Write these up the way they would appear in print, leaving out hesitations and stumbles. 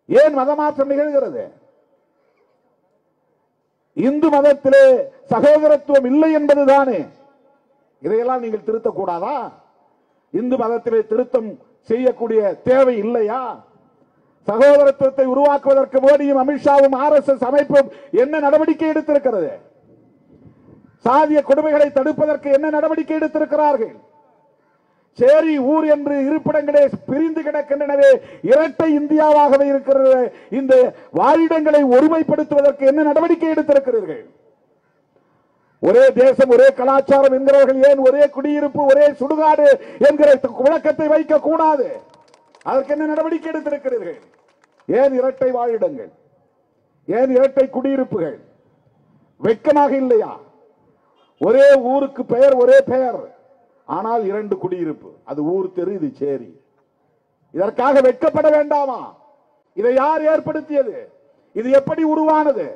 ஏன் மதமாற்றம் நிகழ்கிறது? இந்து மதத்திலே சகோதரத்துவம் இல்லை என்பதுதானே. இதையெல்லாம் நீங்கள் திருத்தக்கூடாதா? இந்து மதத்திலே திருத்தம் செய்யக்கூடிய தேவை இல்லையா? சகோதரத்துவத்தை உருவாக்குவதற்கு மோடியும் அமித்ஷாவும் RSS அமைப்பும் என்ன நடவடிக்கை எடுத்திருக்கிறது? சாதிய கொடுமைகளை தடுப்பதற்கு என்ன நடவடிக்கை எடுத்திருக்கிறார்கள்? சேரி ஊர் என்று இருப்பிடங்களே பிரிந்து கிடக்கின்றனவே, இரட்டை இந்தியாவாகவே இருக்கிறது. இந்த வாழிடங்களை ஒருமைப்படுத்துவதற்கு என்ன நடவடிக்கை எடுத்திருக்கிறீர்கள்? ஒரே தேசம் ஒரே கலாச்சாரம் என்கிறவர்கள் ஏன் ஒரே குடியிருப்பு ஒரே சுடுகாடு என்கிற விளக்கத்தை வைக்க கூடாது? அதற்கு என்ன நடவடிக்கை எடுத்திருக்கிறீர்கள்? ஏன் இரட்டை வாழிடங்கள்? ஏன் இரட்டை குடியிருப்புகள்? வெட்கமாக இல்லையா? ஒரே ஊருக்கு பெயர் ஒரே பெயர், ஆனால் இரண்டு குடியிருப்பு. அது ஊர் தெரு, இது சேரி. இதற்காக வெட்கப்பட வேண்டாமா? இதை யார் ஏற்படுத்தியது? இது எப்படி உருவானது?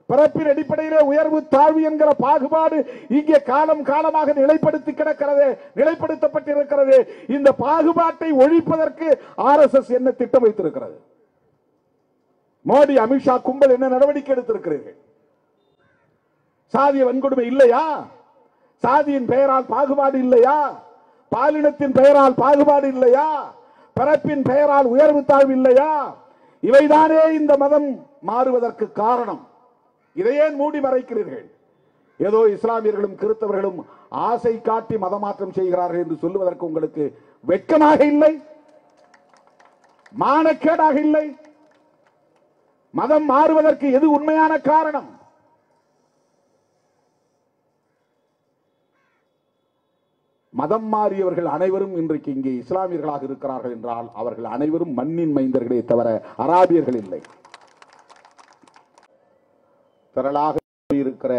பிறப்பின் அடிப்படையிலே உயர்வு தாழ்வு என்கிற பாகுபாடு இங்கே காலம் காலமாக நிலைப்படுத்தி கிடக்கிறது, நிலைப்படுத்தப்பட்டிருக்கிறது. இந்த பாகுபாட்டை ஒழிப்பதற்கு RSS என்ன திட்டம் வைத்திருக்கிறது? மோடி அமித்ஷா கும்பல் என்ன நடவடிக்கை எடுத்திருக்கிறீர்கள்? சாதிய வன்கொடுமை இல்லையா? சாதியின் பெயரால் பாகுபாடு இல்லையா? பாலினத்தின் பெயரால் பாகுபாடு இல்லையா? பிறப்பின் பெயரால் உயர்வு தாழ்வு இல்லையா? இவைதானே இந்த மதம் மாறுவதற்கு காரணம். இதையே மூடி மறைக்கிறீர்கள். ஏதோ இஸ்லாமியர்களும் கிறிஸ்தவர்களும் ஆசை காட்டி மதமாற்றம் செய்கிறார்கள் என்று சொல்லுவதற்கு உங்களுக்கு வெட்கமாக இல்லை? மானக்கேடாக இல்லை? மதம் மாறுவதற்கு எது உண்மையான காரணம்? மதம் மாறியவர்கள் அனைவரும் இன்றைக்கு இங்கே இஸ்லாமியர்களாக இருக்கிறார்கள் என்றால் அவர்கள் அனைவரும் மண்ணின் மைந்தர்களே தவிர அராபியர்கள் இல்லை. திரளாக இருக்கிற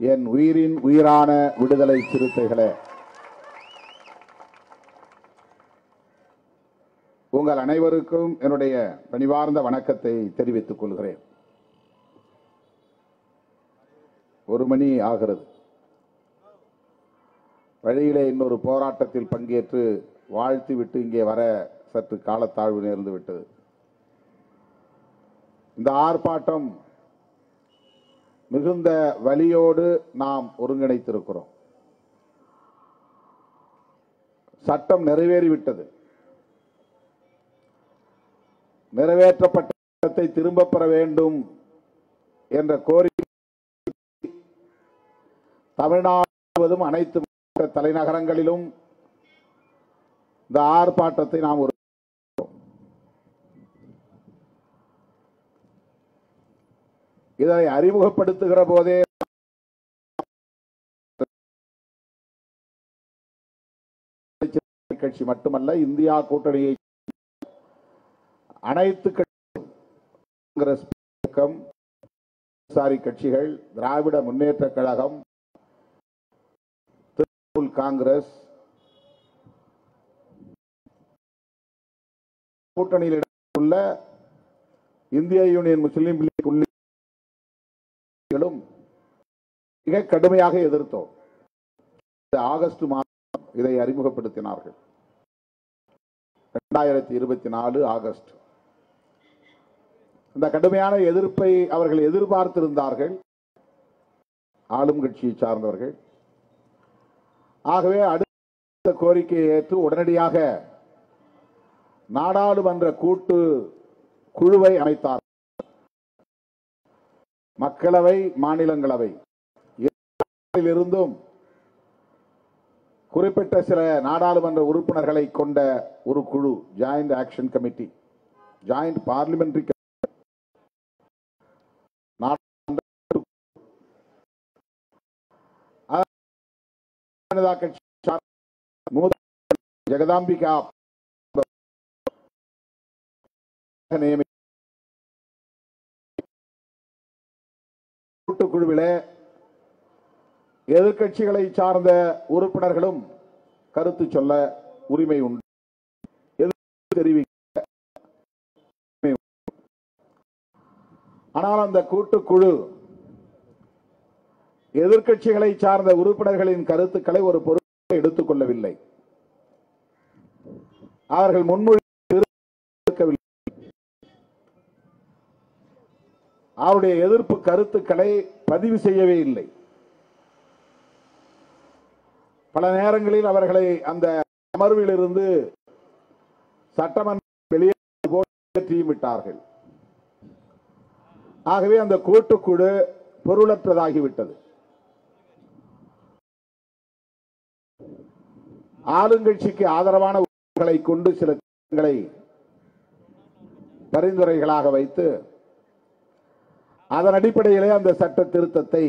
என் உயிரின் உயிரான விடுதலை சிறுத்தைகளே, உங்கள் அனைவருக்கும் என்னுடைய பணிவார்ந்த வணக்கத்தை தெரிவித்துக் கொள்கிறேன். 1 மணி ஆகிறது. வழியிலே இன்னொரு போராட்டத்தில் பங்கேற்று வாழ்த்து விட்டு இங்கே வர சற்று காலத்தாழ்வு நேர்ந்து விட்டது. இந்த ஆர்ப்பாட்டம் மிகுந்த வலியோடு நாம் ஒருங்கிணைத்திருக்கிறோம். சட்டம் நிறைவேறிவிட்டது. நிறைவேற்றப்பட்ட சட்டத்தை திரும்ப பெற வேண்டும் என்ற கோரிக்கை தமிழ்நாடு முழுவதும் அனைத்து தலைநகரங்களிலும் இந்த ஆர்ப்பாட்டத்தை நாம் இதை அறிமுகப்படுத்துகிற போதே கட்சி மட்டுமல்ல, இந்தியா கூட்டணியை அனைத்து காங்கிரஸ் கட்சிகள், திராவிட முன்னேற்ற கழகம், திரிணாமுல் காங்கிரஸ் கூட்டணியில் உள்ள இந்திய யூனியன் முஸ்லீம் லீக் உள்ளிட்டோரும் மிக கடுமையாக எதிர்த்தோம். ஆகஸ்ட் மாதம் இதை அறிமுகப்படுத்தினார்கள். 2024 ஆகஸ்ட். இந்த கடுமையான எதிர்ப்பை அவர்கள் எதிர்பார்த்திருந்தார்கள், ஆளும் கட்சியை சார்ந்தவர்கள். ஆகவே அடுத்த கோரிக்கையை ஏற்று உடனடியாக நாடாளுமன்ற கூட்டு குழுவை அமைத்தார். மக்களவை, மாநிலங்களவை இருந்தும் குறிப்பிட்ட சில நாடாளுமன்ற உறுப்பினர்களை கொண்ட ஒரு குழு, joint action committee, joint parliamentary கட்சி ஜெகதாம்பிகா கூட்டுக்குழுவிலே எதிர்கட்சிகளை சார்ந்த உறுப்பினர்களும் கருத்து சொல்ல உரிமை உண்டு, தெரிவிக்க. ஆனால் அந்த கூட்டுக்குழு எதிர்கட்சிகளை சார்ந்த உறுப்பினர்களின் கருத்துக்களை ஒரு பொருளாக எடுத்துக் கொள்ளவில்லை. அவர்கள் முன்மொழி அவருடைய எதிர்ப்பு கருத்துக்களை பதிவு செய்யவே இல்லை. பல நேரங்களில் அவர்களை அந்த அமர்வில் இருந்து சட்டமன்ற வெளியேற்றியும் விட்டார்கள். ஆகவே அந்த கூட்டுக்குழு பொருளற்றதாகிவிட்டது. ஆளுங்கட்சிக்கு ஆதரவான உறுப்பினர்களை கொண்டு சில திட்டங்களை பரிந்துரைகளாக வைத்து அதன் அடிப்படையிலே அந்த சட்ட திருத்தத்தை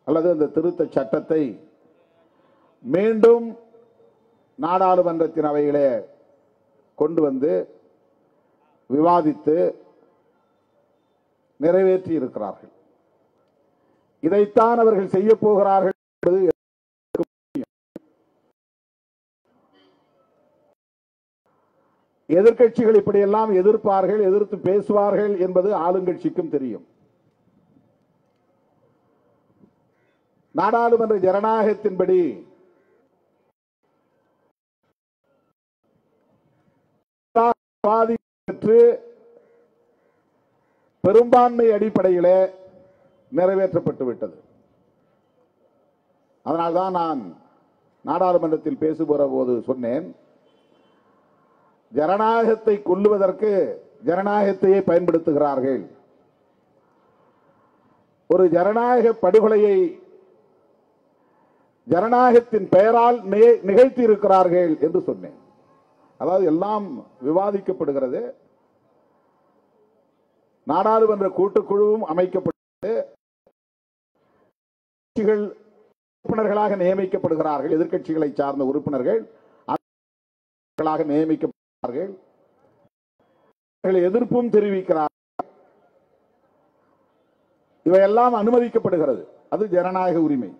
அல்லது அந்த திருத்த சட்டத்தை மீண்டும் நாடாளுமன்றத்தின் அவையிலே கொண்டு வந்து விவாதித்து நிறைவேற்றி இருக்கிறார்கள். இதைத்தான் அவர்கள் செய்ய போகிறார்கள் என்பது எதிர்க்கட்சிகள் இப்படியெல்லாம் எதிர்ப்பார்கள், எதிர்த்து பேசுவார்கள் என்பது ஆளுங்கட்சிக்கும் தெரியும். நாடாளுமன்ற ஜனநாயகத்தின்படி பெற்று பெரும்பான்மை அடிப்படையில் நிறைவேற்றப்பட்டு விட்டது. அதனால்தான் நான் நாடாளுமன்றத்தில் பேசுகிற போது சொன்னேன், ஜனநாயகத்தை கொல்லுவதற்கு ஜனநாயகத்தையே பயன்படுத்துகிறார்கள். ஒரு ஜனநாயக படுகொலையை ஜனநாயகத்தின் பெயரால் நிகழ்த்தி இருக்கிறார்கள் என்று சொன்னேன். அதாவது எல்லாம் விவாதிக்கப்படுகிறது, நாடாளுமன்ற கூட்டுக்குழுவும் அமைக்கப்பட்டது, உறுப்பினர்களாக நியமிக்கப்படுகிறார்கள், எதிர்க்கட்சிகளை சார்ந்த உறுப்பினர்கள் நியமிக்கப்படுகிறார்கள், எதிர்ப்பும் தெரிவிக்கிறார்கள். இவையெல்லாம் அனுமதிக்கப்படுகிறது, அது ஜனநாயக உரிமை.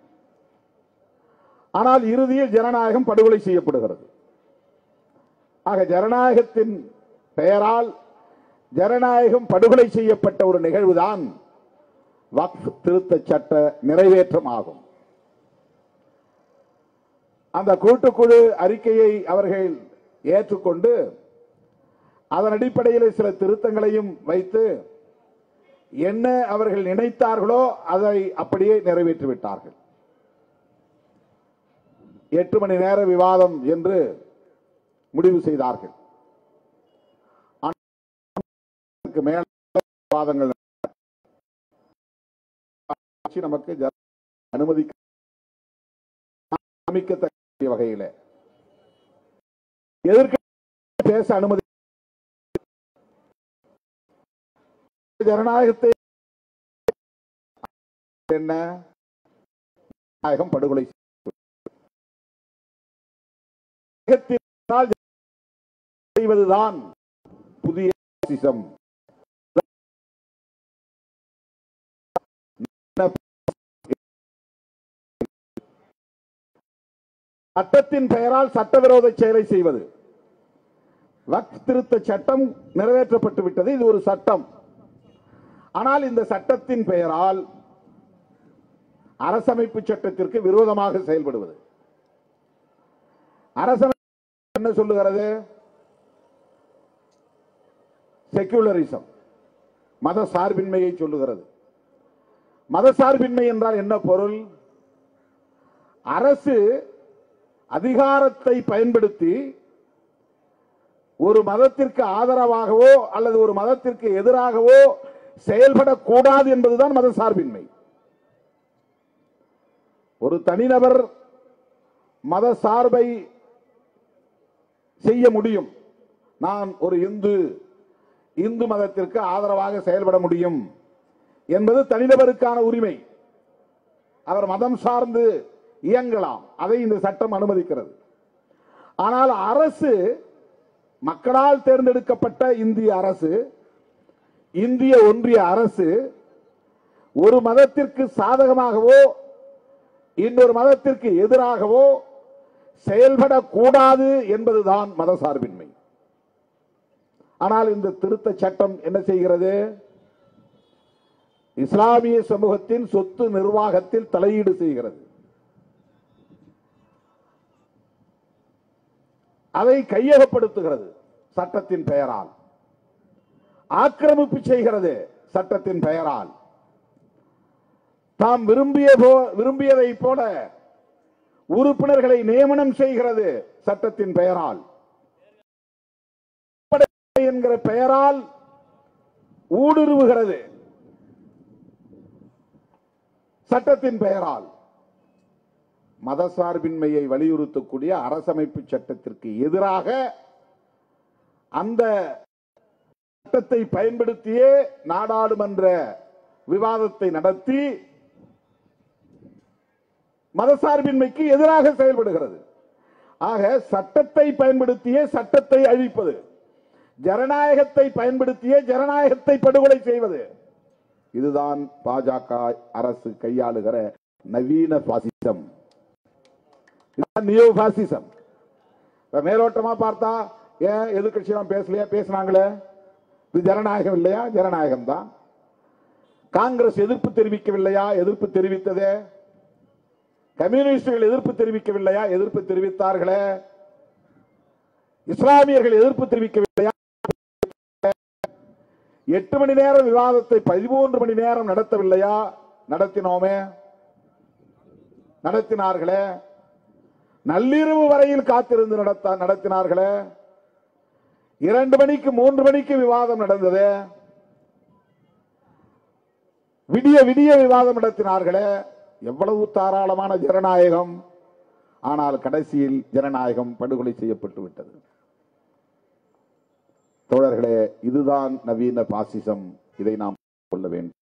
ஆனால் இறுதியில் ஜனநாயகம் படுகொலை செய்யப்படுகிறது. ஆக ஜனநாயகத்தின் பெயரால் ஜனநாயகம் படுகொலை செய்யப்பட்ட ஒரு நிகழ்வுதான் வக்ஃப் திருத்த சட்ட நிறைவேற்றம் ஆகும். அந்த கூட்டுக்குழு அறிக்கையை அவர்கள் ஏற்றுக்கொண்டு அதன் அடிப்படையில் சில திருத்தங்களையும் வைத்து என்ன அவர்கள் நினைத்தார்களோ அதை அப்படியே நிறைவேற்றிவிட்டார்கள். 8 மணி நேர விவாதம் என்று முடிவு செய்தார்கள். மேல விவாதங்கள் நமக்கு அனுமதிக்க வகையில் எதிர்க்க பேச அனுமதி, ஜனநாயகத்தை என்ன படுகொலை செய்வதுதான் புதிய சட்டத்தின் பெயரால் சட்டவிரோத செயலை செய்வது. வக்ஃப் திருத்த சட்டம் நிறைவேற்றப்பட்டு விட்டது, இது ஒரு சட்டம். ஆனால் இந்த சட்டத்தின் பெயரால் அரசமைப்பு சட்டத்திற்கு விரோதமாக செயல்படுவது. அரசமைப்பு என்ன சொல்லுகிறது? செக்குலரிசம், மத சார்பின்மையை சொல்லுகிறது. மத சார்பின்மை என்றால் என்ன பொருள்? அரசு அதிகாரத்தை பயன்படுத்தி ஒரு மதத்திற்கு ஆதரவாகவோ அல்லது ஒரு மதத்திற்கு எதிராகவோ செயல்படக்கூடாது என்பதுதான் மத சார்பின்மை. ஒரு தனிநபர் மத சார்பை செய்ய முடியும். நான் ஒரு இந்து மதத்திற்கு ஆதரவாக செயல்பட முடியும் என்பது தனிநபருக்கான உரிமை. அவர் மதம் சார்ந்து இயங்கலாம், அதை இந்த சட்டம் அனுமதிக்கிறது. ஆனால் அரசு, மக்களால் தேர்ந்தெடுக்கப்பட்ட இந்திய அரசு, இந்திய ஒன்றிய அரசு ஒரு மதத்திற்கு சாதகமாகவோ இன்னொரு மதத்திற்கு எதிராகவோ செயல்படக்கூடாது என்பதுதான் மதசார்பின்மை. ஆனால் இந்த திருத்த சட்டம் என்ன செய்கிறது? இஸ்லாமிய சமூகத்தின் சொத்து நிர்வாகத்தில் தலையீடு செய்கிறது. அதை கையகப்படுத்துகிறது. சட்டத்தின் பெயரால் ஆக்கிரமிப்பு செய்கிறது சட்டத்தின் பெயரால். தாம் விரும்பியதை போல உறுப்பினர்களை நியமனம் செய்கிறது சட்டத்தின் பெயரால். என்கிற பெயரால் ஊடுருவுகிறது சட்டத்தின் பெயரால். மதசார்பின்மையை வலியுறுத்தக்கூடிய அரசமைப்பு சட்டத்திற்கு எதிராக அந்த சட்டத்தை பயன்படுத்தியே நாடாளுமன்ற விவாதத்தை நடத்தி மதசார்பின்மைக்கு எதிராக செயல்படுகிறது. ஆக சட்டத்தை பயன்படுத்தியே சட்டத்தை அழிப்பது, ஜனநாயகத்தை பயன்படுத்தியே ஜனநாயகத்தை படுகொலை செய்வது, இதுதான் பாஜக அரசு கையாளுகிற நவீன பாசிசம், நியோ பாசிசம். மேலோட்டமா பார்த்தா ஏன் எதிர்கட்சியெல்லாம் பேசலையா? பேசினாங்களே. இது ஜனநாயகம் இல்லையா? ஜனநாயகம் தான். காங்கிரஸ் எதிர்ப்பு தெரிவிக்கவில்லையா? எதிர்ப்பு தெரிவித்ததே. கம்யூனிஸ்டுகள் எதிர்ப்பு தெரிவிக்கவில்லையா? எதிர்ப்பு தெரிவித்தார்களே. இஸ்லாமியர்கள் எதிர்ப்பு தெரிவிக்கவில்லையா? 8 மணி நேர விவாதத்தை 13 மணி நேரம் நடத்தவில்லையா? நடத்தினோமே, நடத்தினார்களே. நள்ளிரவு வரையில் காத்திருந்து நடத்தினார்களே. 2 மணிக்கு 3 மணிக்கு விவாதம் நடந்தது. விடிய விடிய விவாதம் நடத்தினார்களே. எவ்வளவு தாராளமான ஜனநாயகம். ஆனால் கடைசியில் ஜனநாயகம் படுகொலை செய்யப்பட்டு விட்டது. தோழர்களே, இதுதான் நவீன பாசிசம். இதை நாம் கொள்ள வேண்டும்.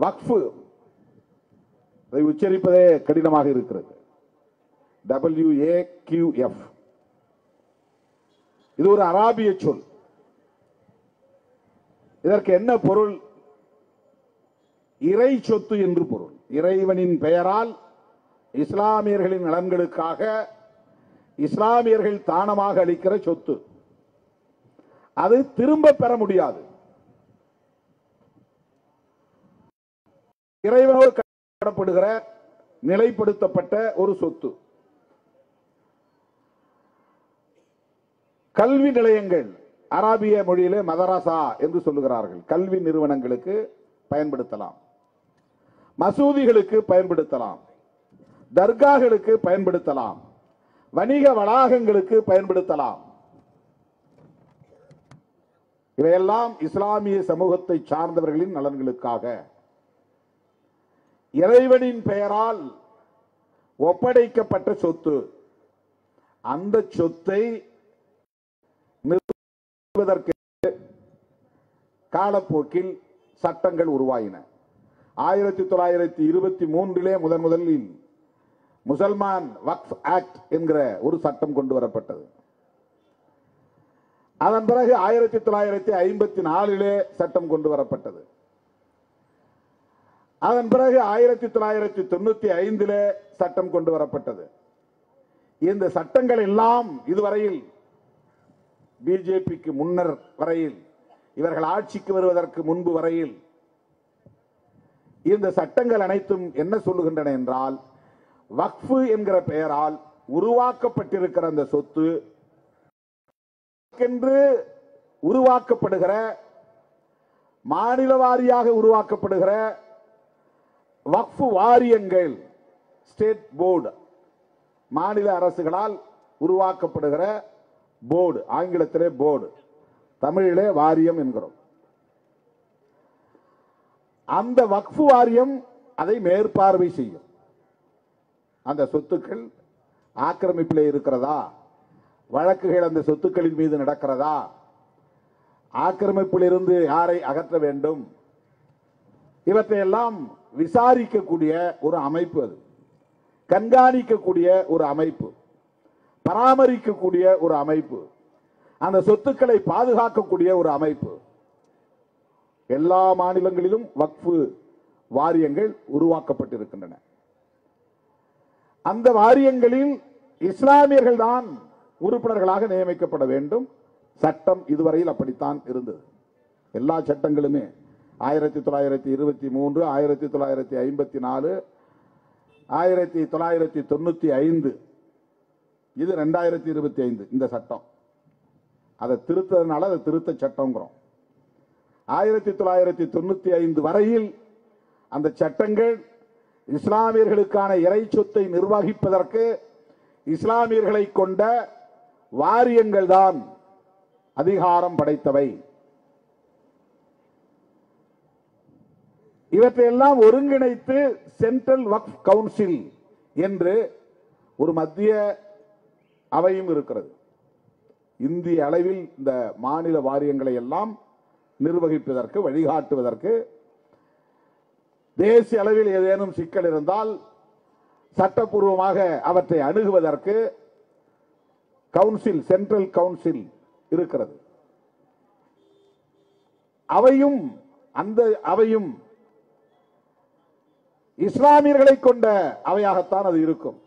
வக்ஃப், அதை உச்சரிப்பதே கடினமாக இருக்கிறது. WAQF. இது ஒரு அராபிய சொல். இதற்கு என்ன பொருள்? இறை சொத்து என்று பொருள். இறைவனின் பெயரால் இஸ்லாமியர்களின் நலன்களுக்காக இஸ்லாமியர்கள் தானமாக அளிக்கிற சொத்து. அது திரும்ப பெற முடியாது. இறைவனோடு கட்டப்படுகிற நிலைப்படுத்தப்பட்ட ஒரு சொத்து. கல்வி நிலையங்கள், அராபிய மொழியிலே மதரசா என்று சொல்லுகிறார்கள். கல்வி நிறுவனங்களுக்கு பயன்படுத்தலாம், மசூதிகளுக்கு பயன்படுத்தலாம், தர்காகளுக்கு பயன்படுத்தலாம், வணிக வளாகங்களுக்கு பயன்படுத்தலாம். இவையெல்லாம் இஸ்லாமிய சமூகத்தை சார்ந்தவர்களின் நலன்களுக்காக இறைவனின் பெயரால் ஒப்படைக்கப்பட்ட சொத்து. அந்த சொத்தை நிறுவுவதற்கு காலப்போக்கில் சட்டங்கள் உருவாயின. 1923 முதலில் முசல்மான் வக்ஃப் ஆக்ட் என்கிற ஒரு சட்டம் கொண்டு வரப்பட்டது. அதன் பிறகு 1954 சட்டம் கொண்டு வரப்பட்டது. அதன் பிறகு 1995 சட்டம் கொண்டு வரப்பட்டது. இந்த சட்டங்கள் எல்லாம் இதுவரையில் பிஜேபிக்கு முன்னர் வரையில், இவர்கள் ஆட்சிக்கு வருவதற்கு முன்பு வரையில் இந்த சட்டங்கள் அனைத்தும் என்ன சொல்லுகின்றன என்றால், வக்ஃப் என்கிற பெயரால் உருவாக்கப்பட்டிருக்கிற அந்த சொத்து என்று உருவாக்கப்படுகிற, மாநில வாரியாக உருவாக்கப்படுகிற வக்ஃப் வாரியங்கள், ஸ்டேட் போர்டு, மாநில அரசுகளால் உருவாக்கப்படுகிற போர்டு, ஆங்கிலத்திலே போர்டு, தமிழிலே வாரியம் என்கிறோம். அந்த வக்ஃப் வாரியம் அதை மேற்பார்வை செய்யும். அந்த சொத்துக்கள் ஆக்கிரமிப்பிலே இருக்கிறதா, வழக்குகள் அந்த சொத்துக்களின் மீது நடக்கிறதா, ஆக்கிரமிப்பில் இருந்து யாரை அகற்ற வேண்டும், இவற்றையெல்லாம் விசாரிக்கக்கூடிய ஒரு அமைப்பு, அது கண்காணிக்கக்கூடிய ஒரு அமைப்பு, பராமரிக்கக்கூடிய ஒரு அமைப்பு, அந்த சொத்துக்களை பாதுகாக்கக்கூடிய ஒரு அமைப்பு. எல்லா மாநிலங்களிலும் வக்ஃப் வாரியங்கள் உருவாக்கப்பட்டிருக்கின்றன. அந்த வாரியங்களில் இஸ்லாமியர்கள் தான் உறுப்பினர்களாக நியமிக்கப்பட வேண்டும். சட்டம் இதுவரையில் அப்படித்தான் இருந்தது. எல்லா சட்டங்களுமே 1923, 1954, 1995, இது 2025 இந்த சட்டம். அதை திருத்ததுனால அதை திருத்த சட்டங்கிறோம். 1995 வரையில் அந்த சட்டங்கள் இஸ்லாமியர்களுக்கான இறை சொத்தை நிர்வகிப்பதற்கு இஸ்லாமியர்களை கொண்ட வாரியங்கள் தான் அதிகாரம் படைத்தவை. இவற்றையெல்லாம் ஒருங்கிணைத்து சென்ட்ரல் வக்ஃப் கவுன்சில் என்று ஒரு மத்திய அவையும் இருக்கிறது. இந்திய அளவில் இந்த மாநில வாரியங்களை எல்லாம் நிர்வகிப்பதற்கு, வழிகாட்டுவதற்கு, தேசிய அளவில் ஏதேனும் சிக்கல் இருந்தால் சட்டப்பூர்வமாக அவற்றை அணுகுவதற்கு கவுன்சில், சென்ட்ரல் கவுன்சில் இருக்கிறது. அந்த அவையும் இஸ்லாமியர்களை கொண்ட அவையாகத்தான் அது இருக்கும்.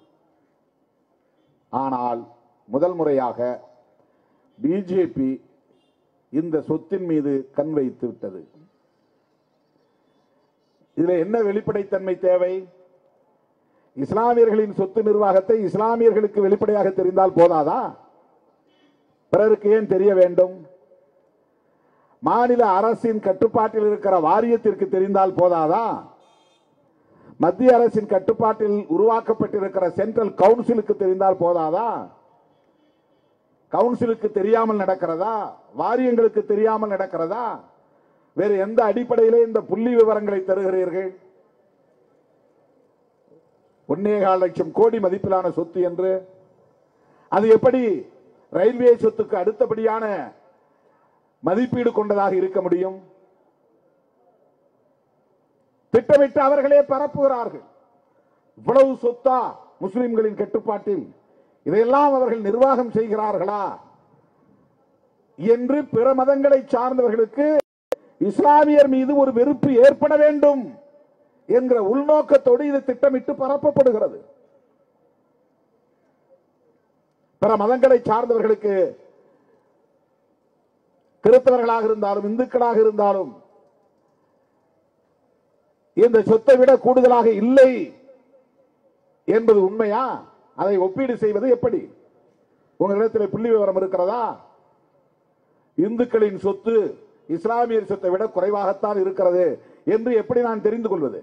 ஆனால் முதல் முறையாக பிஜேபி இந்த சொத்தின் மீது கண் வைத்து விட்டது. இதில் என்ன வெளிப்படைத்தன்மை தேவை? இஸ்லாமியர்களின் சொத்து நிர்வாகத்தை இஸ்லாமியர்களுக்கு வெளிப்படையாக தெரிந்தால் போதாதா? பிறருக்கு ஏன் தெரிய வேண்டும்? மாநில அரசின் கட்டுப்பாட்டில் இருக்கிற வாரியத்திற்கு தெரிந்தால் போதாதா? மத்திய அரசின் கட்டுப்பாட்டில் உருவாக்கப்பட்டிருக்கிற சென்ட்ரல் கவுன்சிலுக்கு தெரிந்தால் போதாதா? கவுன்சிலுக்கு தெரியாமல் நடக்கிறதா? வாரியங்களுக்கு தெரியாமல் நடக்கிறதா? வேறு எந்த அடிப்படையிலே இந்த புள்ளி விவரங்களை தருகிறீர்கள்? 1.25 லட்சம் கோடி மதிப்பிலான சொத்து என்று அது எப்படி ரயில்வே சொத்துக்கு அடுத்தபடியான மதிப்பீடு கொண்டதாக இருக்க முடியும்? திட்டமிட்டு அவர்களே பரப்புகிறார்கள். இவ்வளவு சொத்தா முஸ்லிம்களின் கட்டுப்பாட்டில், இதையெல்லாம் அவர்கள் நிர்வாகம் செய்கிறார்களா என்று பிற மதங்களை சார்ந்தவர்களுக்கு இஸ்லாமியர் மீது ஒரு வெறுப்பு ஏற்பட வேண்டும் என்கிற உள்நோக்கத்தோடு இது திட்டமிட்டு பரப்பப்படுகிறது. பிற மதங்களை சார்ந்தவர்களுக்கு, கிறிஸ்தவர்களாக இருந்தாலும் இந்துக்களாக இருந்தாலும், இந்த சொத்தை விட கூடுதலாக இல்லை என்பது உண்மையா? அதை ஒப்பீடு செய்வது எப்படி? உங்களிடத்தில் புள்ளி விவரம் இருக்கிறதா? இந்துக்களின் சொத்து இஸ்லாமியர் சொத்தை விட குறைவாகத்தான் இருக்கிறது என்று எப்படி நான் தெரிந்து கொள்வது?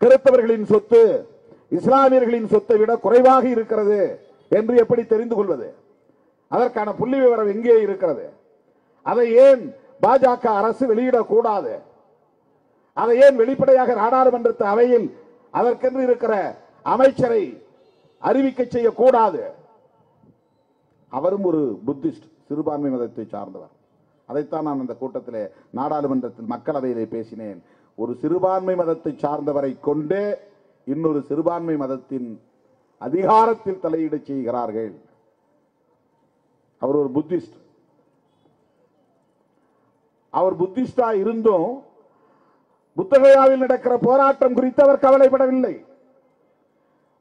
கிறிஸ்தவர்களின் சொத்து இஸ்லாமியர்களின் சொத்தை விட குறைவாக இருக்கிறது என்று எப்படி தெரிந்து கொள்வது? அதற்கான புள்ளி விவரம் எங்கே இருக்கிறது? அதை ஏன் பாஜக அரசு வெளியிடக்கூடாது? அதை ஏன் வெளிப்படையாக நாடாளுமன்ற அவையில் அதற்கென்று இருக்கிற அமைச்சரை அறிவிக்க செய்யக்கூடாது? அவரும் ஒரு புத்திஸ்ட், சிறுபான்மை மதத்தை சார்ந்தவர். அதைத்தான் நான் இந்த கூட்டத்திலே, நாடாளுமன்றத்தில், மக்களவையிலே பேசினேன். ஒரு சிறுபான்மை மதத்தை சார்ந்தவரை கொண்டு இன்னொரு சிறுபான்மை மதத்தின் அதிகாரத்தில் தலையீடு செய்கிறார்கள். அவர் ஒரு புத்திஸ்ட். அவர் புத்திஸ்டா இருந்தும் புத்தகயாவில் நடக்கிற போராட்டம் குறித்து அவர் கவலைப்படவில்லை.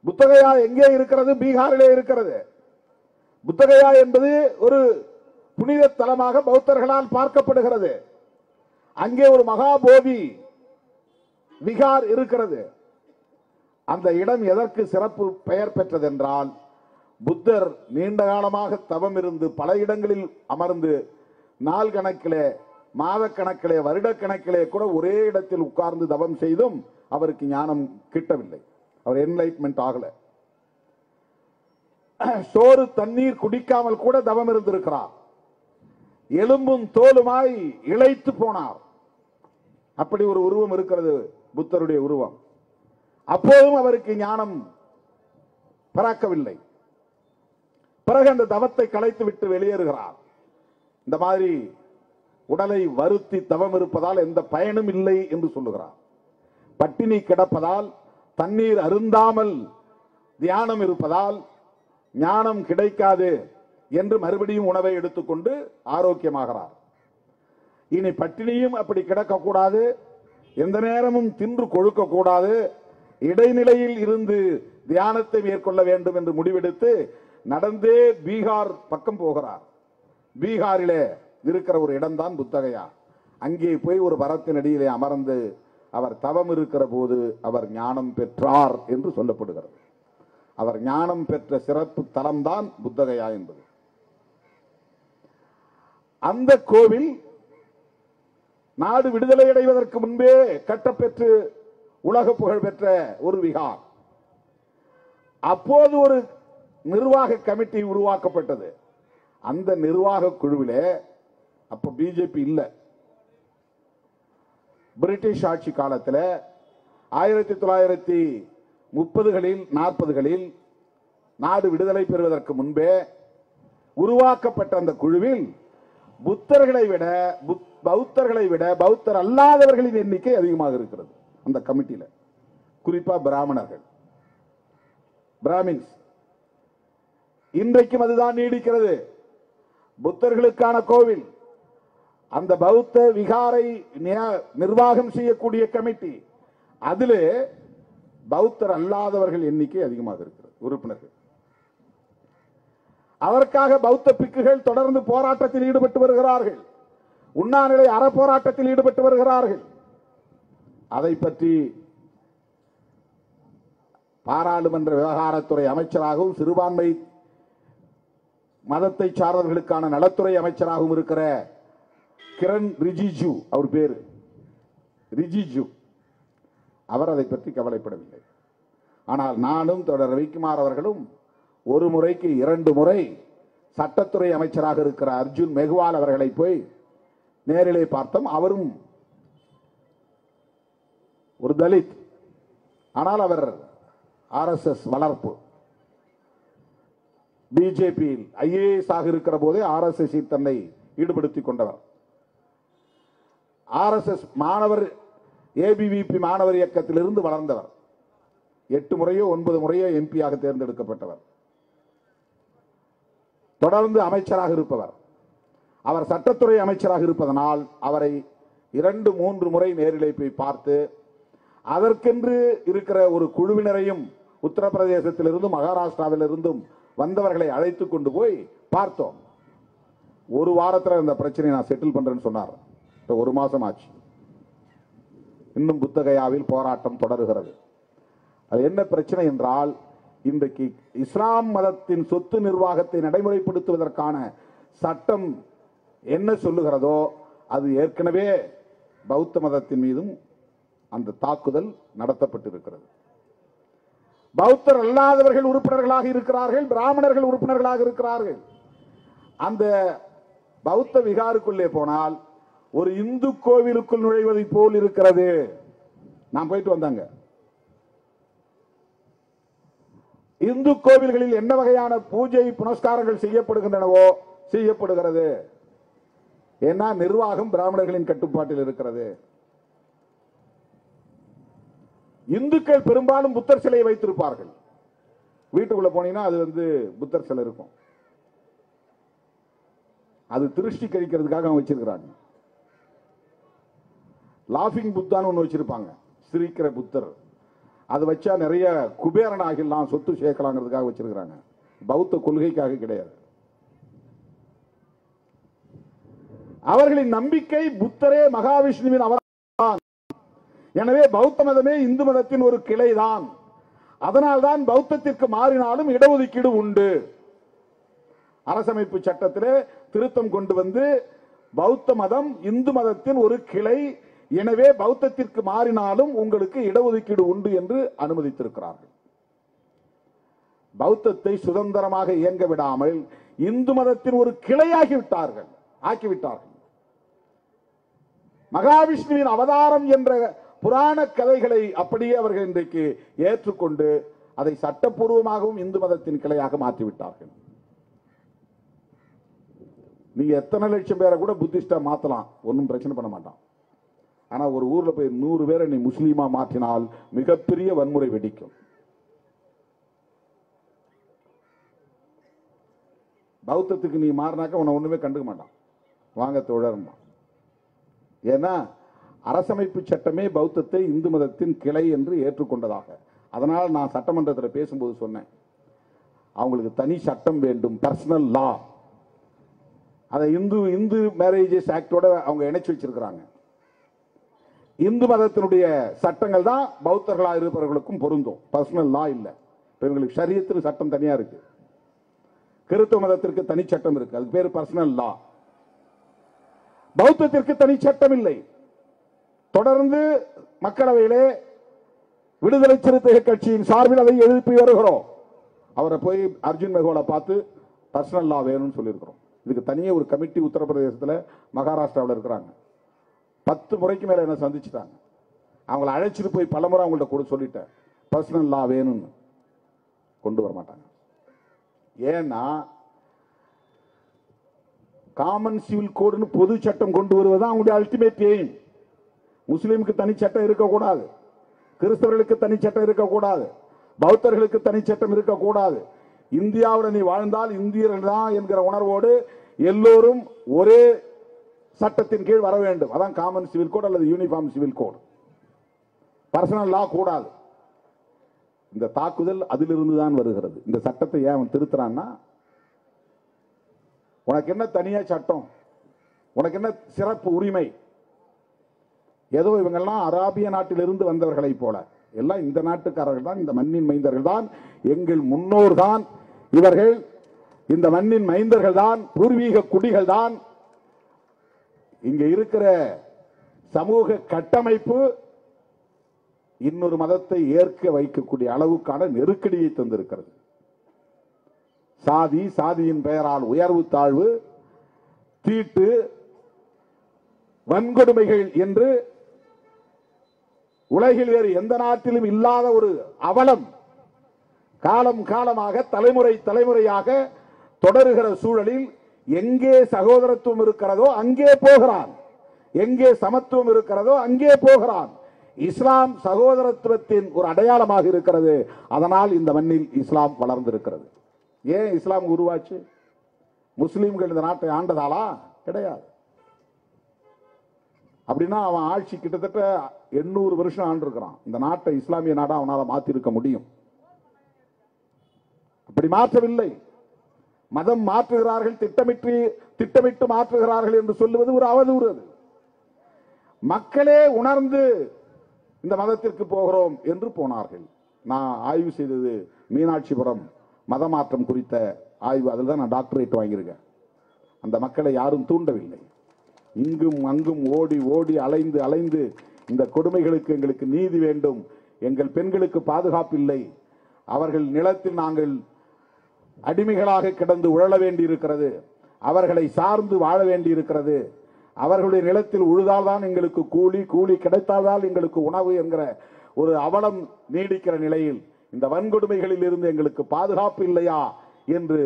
புத்தகயா எங்கே இருக்கிறது? பீகாரிலே இருக்கிறது. புத்தகயா என்பது ஒரு புனித தலமாக பௌத்தர்களால் பார்க்கப்படுகிறது. அங்கே ஒரு மகாபோதி விகார் இருக்கிறது. அந்த இடம் எதற்கு சிறப்பு பெயர் பெற்றது என்றால், புத்தர் நீண்ட காலமாக தவம் இருந்து பல இடங்களில் அமர்ந்து நாள் கணக்கிலே, மாத கணக்கிலே, வருட கணக்கிலே கூட ஒரே இடத்தில் உட்கார்ந்து தவம் செய்தும் அவருக்கு ஞானம் கிட்டவில்லை. அவர் என்லைட்மெண்ட் ஆகல. சோறு தண்ணீர் குடிக்காமல் கூட தவம் இருந்திருக்கிறார். எலும்பும் தோலுமாய் இளைத்து போனார். அப்படி ஒரு உருவம் இருக்கிறது புத்தருடைய உருவம். அப்போதும் அவருக்கு ஞானம் பிறக்கவில்லை. பிறகு அந்த தவத்தை கலைத்து விட்டு வெளியேறுகிறார். இந்த மாதிரி உடலை வருத்தி தவம் இருப்பதால் எந்த பயனும் இல்லை என்று சொல்லுகிறார். பட்டினி கிடப்பதால், தண்ணீர் அருந்தாமல் தியானம் இருப்பதால் ஞானம் கிடைக்காது என்று மறுபடியும் உணவை எடுத்துக்கொண்டு ஆரோக்கியமாகிறார். இனி பட்டினியும் அப்படி கிடக்கக்கூடாது, எந்த நேரமும் தின்று கொழுக்க கூடாது, இடைநிலையில் இருந்து தியானத்தை மேற்கொள்ள வேண்டும் என்று முடிவெடுத்து நடந்தே பீகார் பக்கம் போகிறார். பீகாரிலே இருக்கிற ஒரு இடம்தான் புத்தகயா. அங்கே போய் ஒரு மரத்தின் அடியிலே அமர்ந்து அவர் தவம் இருக்கிற போது அவர் ஞானம் பெற்றார் என்று சொல்லப்படுகிறது. அவர் ஞானம் பெற்ற சிறப்பு தலம்தான் புத்தகயா என்பது. அந்த கோவில் நாடு விடுதலை அடைவதற்கு முன்பே கட்டப்பெற்று உலக புகழ் பெற்ற ஒரு விகார். அப்போது ஒரு நிர்வாக கமிட்டி உருவாக்கப்பட்டது. அந்த நிர்வாக குழுவிலே அப்ப பிஜேபி இல்ல. பிரிட்டிஷ் ஆட்சி காலத்தில் 1930களில் 40களில் நாடு விடுதலை பெறுவதற்கு முன்பே உருவாக்கப்பட்ட அந்த குழுவில் புத்தர்களை விட பௌத்தர் அல்லாதவர்களின் எண்ணிக்கை அதிகமாக இருக்கிறது. அந்த கமிட்டியில குறிப்பா பிராமணர்கள், பிராமின்ஸ். இன்றைக்கும் அதுதான் நீடிக்கிறது. புத்தர்களுக்கான கோவில், அந்த பௌத்த விகாரை நிர்வாகம் செய்யக்கூடிய கமிட்டி, அதிலே பௌத்தர் அல்லாதவர்கள் எண்ணிக்கை அதிகமாக இருக்கிறது உறுப்பினர்கள். அதற்காக பௌத்த பிக்குகள் தொடர்ந்து போராட்டத்தில் ஈடுபட்டு வருகிறார்கள். உண்ணாநிலை அறப்போராட்டத்தில் ஈடுபட்டு வருகிறார்கள். அதை பற்றி பாராளுமன்ற விவகாரத்துறை அமைச்சராகவும் சிறுபான்மை மதத்தை சார்ந்தவர்களுக்கான நலத்துறை அமைச்சராகவும் இருக்கிற கிரண் ரிஜிஜு, அவர் பேரு ரிஜிஜு, அவர் அதை பற்றி கவலைப்படவில்லை. ஆனால் நானும் தொடர் ரவிக்குமார் அவர்களும் ஒரு முறைக்கு 2 முறை சட்டத்துறை அமைச்சராக இருக்கிற அர்ஜுன் மெஹ்வால் அவர்களை போய் நேரிலே பார்த்தோம். அவரும் ஒரு தலித், ஆனால் அவர் RSS வளர்ப்பு, பிஜேபியில் IAS ஆக இருக்கிற போதே RSS தன்னை ஈடுபடுத்திக் கொண்டவர். RSS மாணவர் ABVP மாணவர் இயக்கத்திலிருந்து வளர்ந்தவர். 8 முறையோ 9 முறையோ MP-யாக தேர்ந்தெடுக்கப்பட்டவர். தொடர்ந்து அமைச்சராக இருப்பவர். அவர் சட்டத்துறை அமைச்சராக இருப்பதனால் அவரை 2-3 முறை நேரிலே போய் பார்த்து அதற்கென்று இருக்கிற ஒரு குழுவினரையும் உத்தரப்பிரதேசத்திலிருந்தும் மகாராஷ்டிராவிலிருந்தும் வந்தவர்களை அழைத்துக் கொண்டு போய் பார்த்தோம். ஒரு வாரத்தில் இந்த பிரச்சனையை நான் செட்டில் பண்றேன்னு சொன்னார். 1 மாசம் ஆச்சு. இன்னும் புத்தகயாவில் போராட்டம் தொடர்கிறது. அது என்ன பிரச்சனை என்றால், இன்றைக்கு இஸ்லாம் மதத்தின் சொத்து நிர்வாகத்தை நடைமுறைப்படுத்துவதற்கான சட்டம் என்ன சொல்லுகிறதோ அது ஏற்கனவே பௌத்த மதத்தின் மீதும் அந்த தாக்குதல் நடத்தப்பட்டிருக்கிறது. பௌத்தர் அல்லாதவர்கள் உறுப்பினர்களாக இருக்கிறார்கள், பிராமணர்கள் உறுப்பினர்களாக இருக்கிறார்கள். அந்த பௌத்த விகாருக்குள்ளே போனால் ஒரு இந்து கோவிலுக்குள் நுழைவதை போல் இருக்கிறது. நான் போயிட்டு வந்தாங்க. இந்து கோவில்களில் என்ன வகையான பூஜை புனஸ்காரங்கள் செய்யப்படுகின்றனவோ செய்யப்படுகிறது. ஏன்னா நிர்வாகம் பிராமணர்களின் கட்டுப்பாட்டில் இருக்கிறது. இந்துக்கள் பெரும்பாலும் புத்தர் சிலையை வைத்திருப்பார்கள். வீட்டுக்குள்ள போனீங்கன்னா அது புத்தர் சிலை இருக்கும். அது திருஷ்டி கழிக்கிறதுக்காக வச்சிருக்கிறாங்க. லாஃபிங் புத்தான்னு ஒன்று வச்சிருப்பாங்க, சிரிக்கிற புத்தர். அது வச்சா நிறைய குபேரன் ஆகிடலாம், சொத்து சேர்க்கலாங்கிறதுக்காக வச்சிருக்கிறாங்க. பௌத்த கொள்கைக்காக கிடையாது. அவர்களின் நம்பிக்கை புத்தரே மகாவிஷ்ணுவின் அவதாரம். எனவே பௌத்த மதமே இந்து மதத்தின் ஒரு கிளைதான். அதனால்தான் பௌத்தத்திற்கு மாறினாலும் இடஒதுக்கீடு உண்டு. அரசமைப்பு சட்டத்திலே திருத்தம் கொண்டு வந்து பௌத்த மதம் இந்து மதத்தின் ஒரு கிளை, எனவே பௌத்தத்திற்கு மாறினாலும் உங்களுக்கு இடஒதுக்கீடு உண்டு என்று அனுமதித்திருக்கிறார்கள். பௌத்தத்தை சுதந்திரமாக இயங்க விடாமல் இந்து மதத்தின் ஒரு கிளையாகிவிட்டார்கள், ஆக்கிவிட்டார்கள். மகாவிஷ்ணுவின் அவதாரம் என்ற புராண கதைகளை அப்படியே அவர்கள் இன்றைக்கு ஏற்றுக்கொண்டு அதை சட்டப்பூர்வமாகவும் இந்து மதத்தின் கிளையாக மாற்றிவிட்டார்கள். நீங்க எத்தனை லட்சம் பேரை கூட புத்திஸ்டா மாத்தலாம், ஒன்னும் பிரச்சனை பண்ண மாட்டான். ஆனா ஒரு ஊர்ல போய் 100 பேரை நீ முஸ்லீமா மாற்றினால் மிகப்பெரிய வன்முறை வெடிக்கும். பௌத்தத்துக்கு நீ மாறினாக்க உன்னை ஒண்ணுமே கண்டுக்க மாட்டான், வாங்க தோழர்மா. ஏன்னா அரசமைப்பு சட்டமே பௌத்தத்தை இந்து மதத்தின் கிளை என்று ஏற்றுக்கொண்டதாக. அதனால் நான் சட்டமன்றத்தில் பேசும்போது சொன்னேன், அவங்களுக்கு தனி சட்டம் வேண்டும், பர்சனல் லா. அதை இந்து மேரேஜஸ் ஆக்டோட அவங்க இணைச்சு வச்சிருக்கிறாங்க. இந்து மதத்தினுடைய சட்டங்கள் தான் பௌத்தர்களாக இருப்பவர்களுக்கும் பொருந்தும், பர்சனல் லா இல்ல. இவங்களுக்கு ஷரியத்தில் சட்டம் தனியா இருக்கு, கிறிஸ்தவ மதத்திற்கு தனி சட்டம் இருக்கு, அதுக்கு பேர் பர்சனல் லா. பௌத்தத்திற்கு தனி சட்டம் இல்லை. தொடர்ந்து மக்களவையிலே விடுதலை சிறுத்தைகள் கட்சியின் சார்பில் அதை எழுப்பி வருகிறோம். அவரை போய் அர்ஜுன் மெகோலை பார்த்து பர்சனல் லா வேணும்னு சொல்லியிருக்கிறோம். இதுக்கு தனியே ஒரு கமிட்டி உத்தரப்பிரதேசத்தில் மகாராஷ்டிராவில் இருக்கிறாங்க. 10 முறைக்கு மேல என்ன சந்திச்சுட்டாங்க. அவங்களை அழைச்சிட்டு போய் பலமுறை அவங்கள்ட்ட கூட சொல்லிட்டேன், பர்சனல் லா வேணும்னு. கொண்டு வர மாட்டாங்க. ஏன்னா காமன் சிவில் கோடுன்னு பொது சட்டம் கொண்டு வருவதுதான் அவங்களுடைய அல்டிமேட் எய்ம். முஸ்லீமுக்கு தனி சட்டம் இருக்கக்கூடாது, கிறிஸ்தவர்களுக்கு தனி சட்டம் இருக்கக்கூடாது, பௌத்தர்களுக்கு தனி சட்டம் இருக்கக்கூடாது. இந்தியாவுடன் நீ வாழ்ந்தால் இந்தியர்கள் தான் என்கிற உணர்வோடு எல்லோரும் ஒரே சட்டத்தின் கீழ் வர வேண்டும். அதான் காமன் சிவில் கோட் அல்லது uniform civil code. Personal law கூடாது. இந்த தாக்குதல் அதிலிருந்து தான் வருகிறது. இந்த சட்டத்தை ஏன் அவன் திருத்துறான்னா, உனக்கு என்ன தனியா சட்டம், உனக்கு என்ன சிறப்பு உரிமை? ஏதோ இவங்கெல்லாம் அராபிய நாட்டிலிருந்து வந்தவர்களை போல, எல்லாம் இந்த நாட்டுக்காரர்கள் தான், இந்த மண்ணின் மைந்தர்கள் தான், எங்கள் முன்னோர் தான் இவர்கள், இந்த மண்ணின் மைந்தர்கள் தான், பூர்வீக குடிகள் தான். இங்க இருக்கிற சமூக கட்டமைப்பு இன்னொரு மதத்தை ஏற்க வைக்கக்கூடிய அளவுக்கான நெருக்கடியை தந்திருக்கிறது. சாதி, சாதியின் பெயரால் உயர்வு தாழ்வு, தீட்டு, வன்கொடுமைகள் என்று உலகில் வேறு எந்த நாட்டிலும் இல்லாத ஒரு அவலம் காலம் காலமாக தலைமுறை தலைமுறையாக தொடருகிற சூழலில் எங்கே சகோதரத்துவம் இருக்கிறதோ அங்கே போகிறான், எங்கே சமத்துவம் இருக்கிறதோ அங்கே போகிறான். இஸ்லாம் சகோதரத்துவத்தின் ஒரு அடையாளமாக இருக்கிறது. அதனால் இந்த மண்ணில் இஸ்லாம் வளர்ந்திருக்கிறது. ஏன் இஸ்லாம் உருவாச்சு? முஸ்லிம்கள் இந்த நாட்டை ஆண்டதாலா? கிடையாது. அப்படின்னா அவன் ஆட்சி கிட்டத்தட்ட 800 வருஷம் ஆண்டிருக்கிறான். இந்த நாட்டை இஸ்லாமிய நாடா அவனால மாற்றிருக்க முடியும். அப்படி மாற்றவில்லை. மதம் மாற்றுகிறார்கள், திட்டமிட்டு மாற்றுகிறார்கள் என்று சொல்லுவது ஒரு அவதூறு. மக்களே உணர்ந்து இந்த மதத்திற்கு போகிறோம் என்று போனார்கள். நான் ஆய்வு செய்தது மீனாட்சிபுரம் மதமாற்றம் குறித்த ஆய்வு. அதில் தான் நான் டாக்டரேட் வாங்கியிருக்கேன். அந்த மக்களை யாரும் தூண்டவில்லை. இங்கும் அங்கும் ஓடி ஓடி அலைந்து அலைந்து இந்த கொடுமைகளுக்கு எங்களுக்கு நீதி வேண்டும், எங்கள் பெண்களுக்கு பாதுகாப்பு இல்லை, அவர்கள் நிலத்தில் நாங்கள் அடிமைகளாக கிடந்து உழல வேண்டி இருக்கிறது, அவர்களை சார்ந்து வாழ வேண்டி இருக்கிறது, அவர்களுடைய நிலத்தில் உழுதால்தான் எங்களுக்கு கூலி, கூலி கிடைத்தால்தான் எங்களுக்கு உணவு என்கிற ஒரு அவலம் நீடிக்கிற நிலையில் இந்த வன்கொடுமைகளில் இருந்து எங்களுக்கு பாதுகாப்பு இல்லையா என்று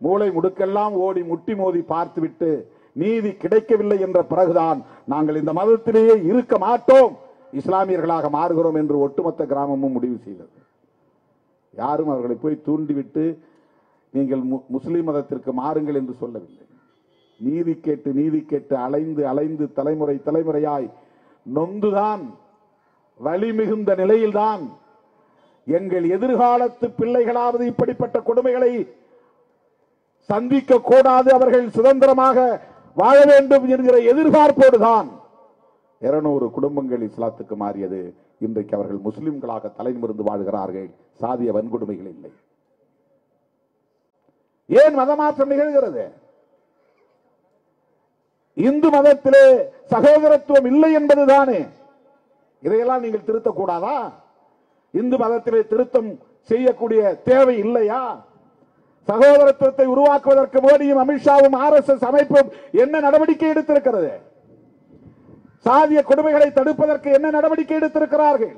மூளை முடுக்கெல்லாம் ஓடி முட்டி மோதி பார்த்துவிட்டு நீதி கிடைக்கவில்லை என்ற பிறகுதான் நாங்கள் இந்த மதத்திலேயே இருக்க மாட்டோம், இஸ்லாமியர்களாக மாறுகிறோம் என்று ஒட்டுமொத்த கிராமமும் முடிவு செய்தது. யாரும் அவர்களை போய் தூண்டிவிட்டு நீங்கள் முஸ்லிம் மதத்திற்கு மாறுங்கள் என்று சொல்லவில்லை. நீதி கேட்டு அலைந்து அலைந்து தலைமுறை தலைமுறையாய் நொந்துதான், வலி மிகுந்த நிலையில்தான் எங்கள் எதிர்காலத்து பிள்ளைகளாவது இப்படிப்பட்ட கொடுமைகளை சந்திக்க கூடாது, அவர்கள் சுதந்திரமாக வாழ வேண்டும் என்கிற எதிர்பார்ப்போடுதான் 200 குடும்பங்கள் இஸ்லாத்துக்கு மாறியது. இன்றைக்கு அவர்கள் முஸ்லிம்களாக தலைநிமிர்ந்து வாழ்கிறார்கள். சாதிய வன்கொடுமைகள் இல்லை. ஏன் மதமாற்றம் நிகழ்கிறது? இந்து மதத்திலே சகோதரத்துவம் இல்லை என்பதுதானே. இதையெல்லாம் நீங்கள் திருத்தக்கூடாதா? இந்து மதத்திலே திருத்தம் செய்யக்கூடிய தேவை இல்லையா? சகோதரத்துவத்தை உருவாக்குவதற்கு மோடியும் அமித்ஷாவும் RSS அமைப்பும் என்ன நடவடிக்கை எடுத்திருக்கிறது? சாதிய கொடுமைகளை தடுப்பதற்கு என்ன நடவடிக்கை எடுத்திருக்கிறார்கள்?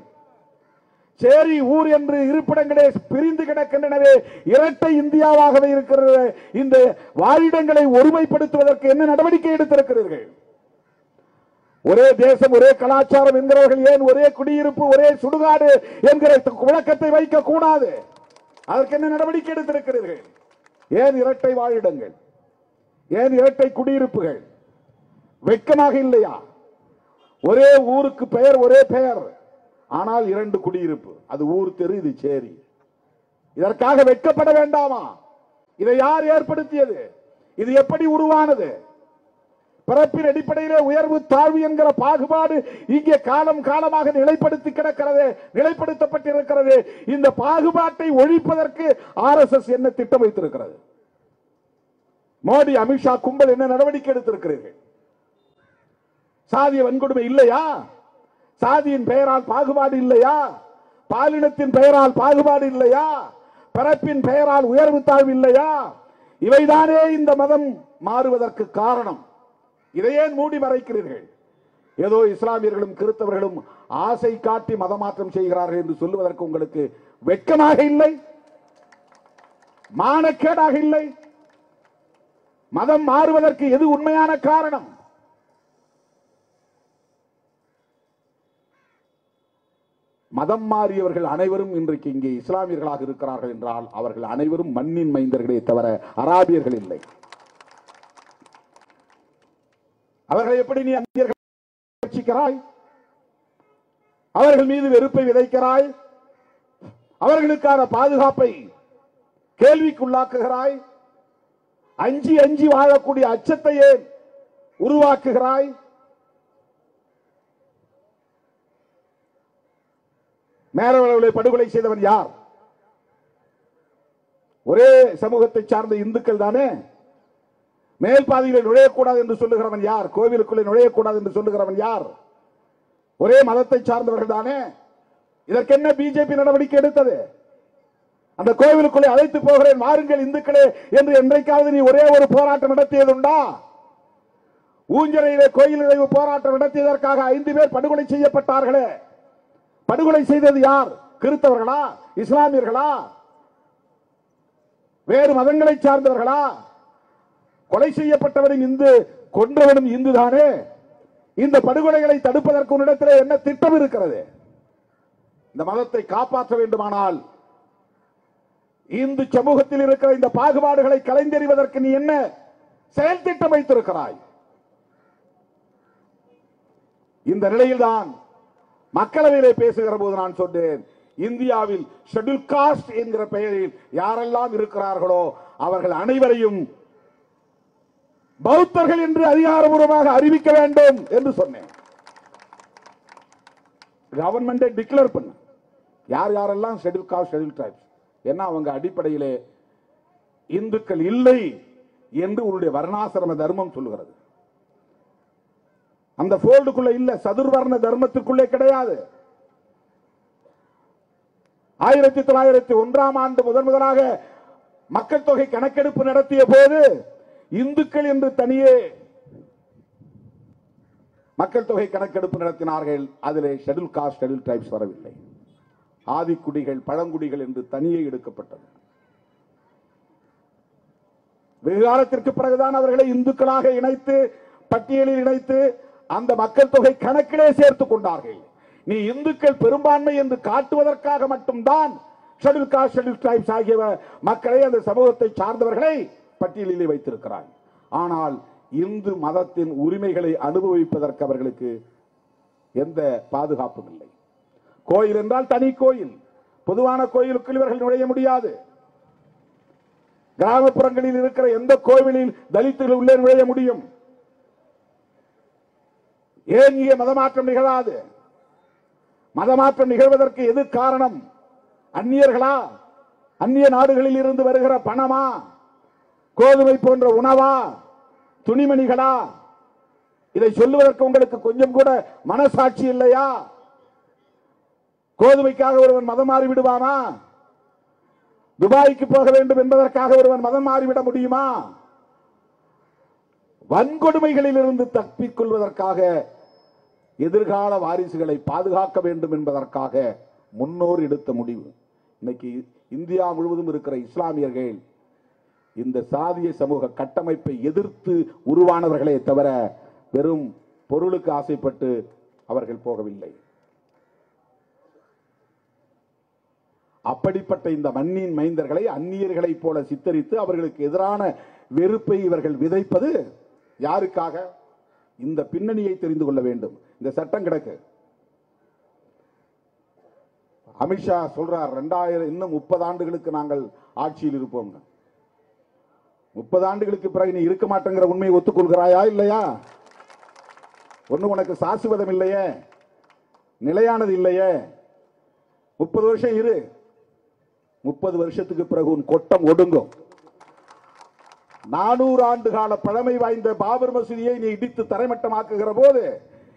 சேரி ஊர் என்று இருப்பிடங்களே பிரிந்து கிடக்கின்றனவே, இரட்டை இந்தியாவாகவே இருக்கிறது. இந்த வாழிடங்களை ஒருமைப்படுத்துவதற்கு என்ன நடவடிக்கை எடுத்திருக்கிறீர்கள்? ஒரே தேசம் ஒரே கலாச்சாரம் என்கிறவர்கள் ஏன் ஒரே குடியிருப்பு ஒரே சுடுகாடு என்கிற விளக்கத்தை வைக்க கூடாது? அதற்கு என்ன நடவடிக்கை எடுத்திருக்கிறீர்கள்? ஏன் இரட்டை வாழிடங்கள்? ஏன் இரட்டை குடியிருப்புகள்? வெட்கமாக இல்லையா? ஒரே ஊருக்கு பெயர் ஒரே பெயர், ஆனால் 2 குடியிருப்பு. அது ஊர், தெரு, இது சேரி. இதற்காக வெட்கப்பட வேண்டாமா? இதை யார் ஏற்படுத்தியது? இது எப்படி உருவானது? பிறப்பின் அடிப்படையிலே உயர்வு தாழ்வு என்கிற பாகுபாடு இங்கே காலம் காலமாக நிலைப்படுத்தப்பட்டிருக்கிறது. இந்த பாகுபாட்டை ஒழிப்பதற்கு RSS என்ன திட்டம் வைத்திருக்கிறது? மோடி அமித்ஷா கும்பல் என்ன நடவடிக்கை எடுத்திருக்கிறீர்கள்? சாதிய வன்கொடுமை இல்லையா? சாதியின் பெயரால் பாகுபாடு இல்லையா? பாலினத்தின் பெயரால் பாகுபாடு இல்லையா? பிறப்பின் பெயரால் உயர்வு தாழ்வு இல்லையா? இவைதானே இந்த மதம் மாறுவதற்கு காரணம். இதையே மூடி மறைக்கிறீர்கள். ஏதோ இஸ்லாமியர்களும் கிறிஸ்தவர்களும் ஆசை காட்டி மதமாற்றம் செய்கிறார்கள் என்று சொல்லுவதற்கு உங்களுக்கு வெட்கமாக இல்லை? மானக்கேடாக இல்லை? மதம் மாறுவதற்கு எது உண்மையான காரணம்? மதம் மாறியவர்கள் அனைவரும் இன்றைக்கு இங்கே இஸ்லாமியர்களாக இருக்கிறார்கள் என்றால் அவர்கள் அனைவரும் மண்ணின் மைந்தர்களே தவிர அராபியர்கள் இல்லை. அவர்களை எப்படி நீ அந்நியர்கள் ரட்சிக்கிறாய்? அவர்கள் மீது வெறுப்பை விதைக்கிறாய். அவர்களுக்கான பாதுகாப்பை கேள்விக்குள்ளாக்குகிறாய். அஞ்சி அஞ்சி வாழக்கூடிய அச்சத்தையே உருவாக்குகிறாய். மேரவர்களை படுகொலை செய்தவன் யார்? ஒரே சமூகத்தை சார்ந்த இந்துக்கள் தானே. மேல் பாதையில் நுழையக்கூடாது என்று சொல்லுகிறவன் யார்? கோவிலுக்குள்ளே நுழையக்கூடாது என்று சொல்லுகிறவன் யார்? ஒரே மதத்தை சார்ந்தவர்கள் தானே. இதற்கு என்ன பிஜேபி நடவடிக்கை எடுத்தது? அந்த கோவிலுக்குள்ளே அழைத்து போகிறேன் வாருங்கள் இந்துக்களே என்று என்றைக்காவது நீ ஒரே ஒரு போராட்டம் நடத்தியதுண்டா? ஊஞ்சலையிலே கோயில் நுழைவு போராட்டம் நடத்தியதற்காக 5 பேர் படுகொலை செய்யப்பட்டார்களே. படுகொலை செய்தது யார்? கிறிஸ்தவர்களா? இஸ்லாமியர்களா? வேறு மதங்களை சார்ந்தவர்களா? கொலை செய்யப்பட்டவனும் இந்து, கொன்றவனும் இந்து தானே. இந்த படுகொலைகளை தடுப்பதற்கு உன்னிடத்தில் என்ன திட்டம் இருக்கிறது? இந்த மதத்தை காப்பாற்ற வேண்டுமானால் இந்து சமூகத்தில் இருக்கிற இந்த பாகுபாடுகளை கலைந்தெறிவதற்கு நீ என்ன செயல் திட்டம் வைத்திருக்கிறாய்? இந்த நிலையில்தான் மக்களவையிலே பேசுகிற போது நான் சொன்னேன், இந்தியாவில் ஷெட்யூல் காஸ்ட் என்கிற பெயரில் யாரெல்லாம் இருக்கிறார்களோ அவர்கள் அனைவரையும் பௌத்தர்கள் என்று அதிகாரபூர்வமாக அறிவிக்க வேண்டும் என்று சொன்னேன். கவர்மெண்டை டிக்ளேர் பண்ண யார் யாரெல்லாம் ஷெட்யூல் காஸ்ட் ஷெட்யூல் ட்ரைப்ஸ் என்ன அவங்க அடிப்படையிலே இந்துக்கள் இல்லை என்று உன்னுடைய வர்ணாசிரம தர்மம் சொல்லுகிறது. அந்த போல்டுக்குள்ள இல்ல, சதுர்வர்ண தர்மத்துக்குள்ளே கிடையாது. 1901ஆம் ஆண்டு முதலாக மக்கள் தொகை கணக்கெடுப்பு நடத்திய போது இந்துக்கள் என்று தனியே மக்கள் தொகை கணக்கெடுப்பு நடத்தினார்கள். அதிலே ஷெட்யூல் காஸ்ட் ஷெட்யூல் ட்ரைப்ஸ் வரவில்லை. ஆதிக்குடிகள் பழங்குடிகள் என்று தனியே எடுக்கப்பட்டது. வெகு காலத்திற்கு பிறகுதான் அவர்களை இந்துக்களாக இணைத்து பட்டியலில் இணைத்து அந்த மக்கள் தொகை கணக்கிலே சேர்த்துக் கொண்டார்கள். நீ இந்துக்கள் பெரும்பான்மை என்று காட்டுவதற்காக மட்டும்தான் ஷெட்யூல் காஸ்ட் ஷெட்யூல் ட்ரைப்ஸ் ஆகிய மக்களை அந்த சமூகத்தை சார்ந்தவர்களை பட்டியலிலே வைத்திருக்கிறார். ஆனால் இந்து மதத்தின் உரிமைகளை அனுபவிப்பதற்கு அவர்களுக்கு எந்த பாதுகாப்பும் இல்லை. கோயில் என்றால் தனி கோயில், பொதுவான கோயிலுக்குள் இவர்கள் நுழைய முடியாது. கிராமப்புறங்களில் இருக்கிற எந்த கோவிலில் தலித்துகள் உள்ளே நுழைய முடியும்? ஏன் இங்கே மதமாற்றம் நிகழாது? மதமாற்றம் நிகழ்வதற்கு எது காரணம்? அந்நியர்களா? அந்நிய நாடுகளில் இருந்து வருகிற பணமா? கோதுமை போன்ற உணவா? துணிமணிகளா? இதை சொல்லுவதற்கு உங்களுக்கு கொஞ்சம் கூட மனசாட்சி இல்லையா? கோதுமைக்காக ஒருவன் மதம் மாறி விடுவானா? துபாய்க்கு போக வேண்டும் என்பதற்காக ஒருவன் மதம் மாறிவிட முடியுமா? வன்கொடுமைகளில் இருந்து தப்பிக் கொள்வதற்காக எதிர்கால வாரிசுகளை பாதுகாக்க வேண்டும் என்பதற்காக முன்னோர் எடுத்த முடிவு. இன்னைக்கு இந்தியா முழுவதும் இருக்கிற இஸ்லாமியர்கள் இந்த சாதிய சமூக கட்டமைப்பை எதிர்த்து உருவானவர்களே தவிர வெறும் பொருளுக்கு ஆசைப்பட்டு அவர்கள் போகவில்லை. அப்படிப்பட்ட இந்த மண்ணின் மைந்தர்களை அந்நியர்களை போல சித்தரித்து அவர்களுக்கு எதிரான வெறுப்பை இவர்கள் விதைப்பது யாருக்காக? இந்த பின்னணியை தெரிந்து கொள்ள வேண்டும். இந்த சட்டம் கிடக்கு. அமித்ஷா சொல்றார் 2000 இன்னும் 30 ஆண்டுகளுக்கு நாங்கள் ஆட்சியில் இருப்போம். 30 ஆண்டுகளுக்கு பிறகு நீ இருக்க மாட்டேங்கிற உண்மையை ஒத்துக்கொள்கிறாயா இல்லையா? ஒண்ணு உனக்கு சாசுவதம் இல்லையே, நிலையானது இல்லையே. 30 வருஷம் இரு, 30 வருஷத்துக்கு பிறகு உன் கொட்டம் ஒடுங்கும். 400 ஆண்டு கால பழமை வாய்ந்த பாபர் மசூதியை நீ இடித்து தரைமட்டமாக்குகிற போது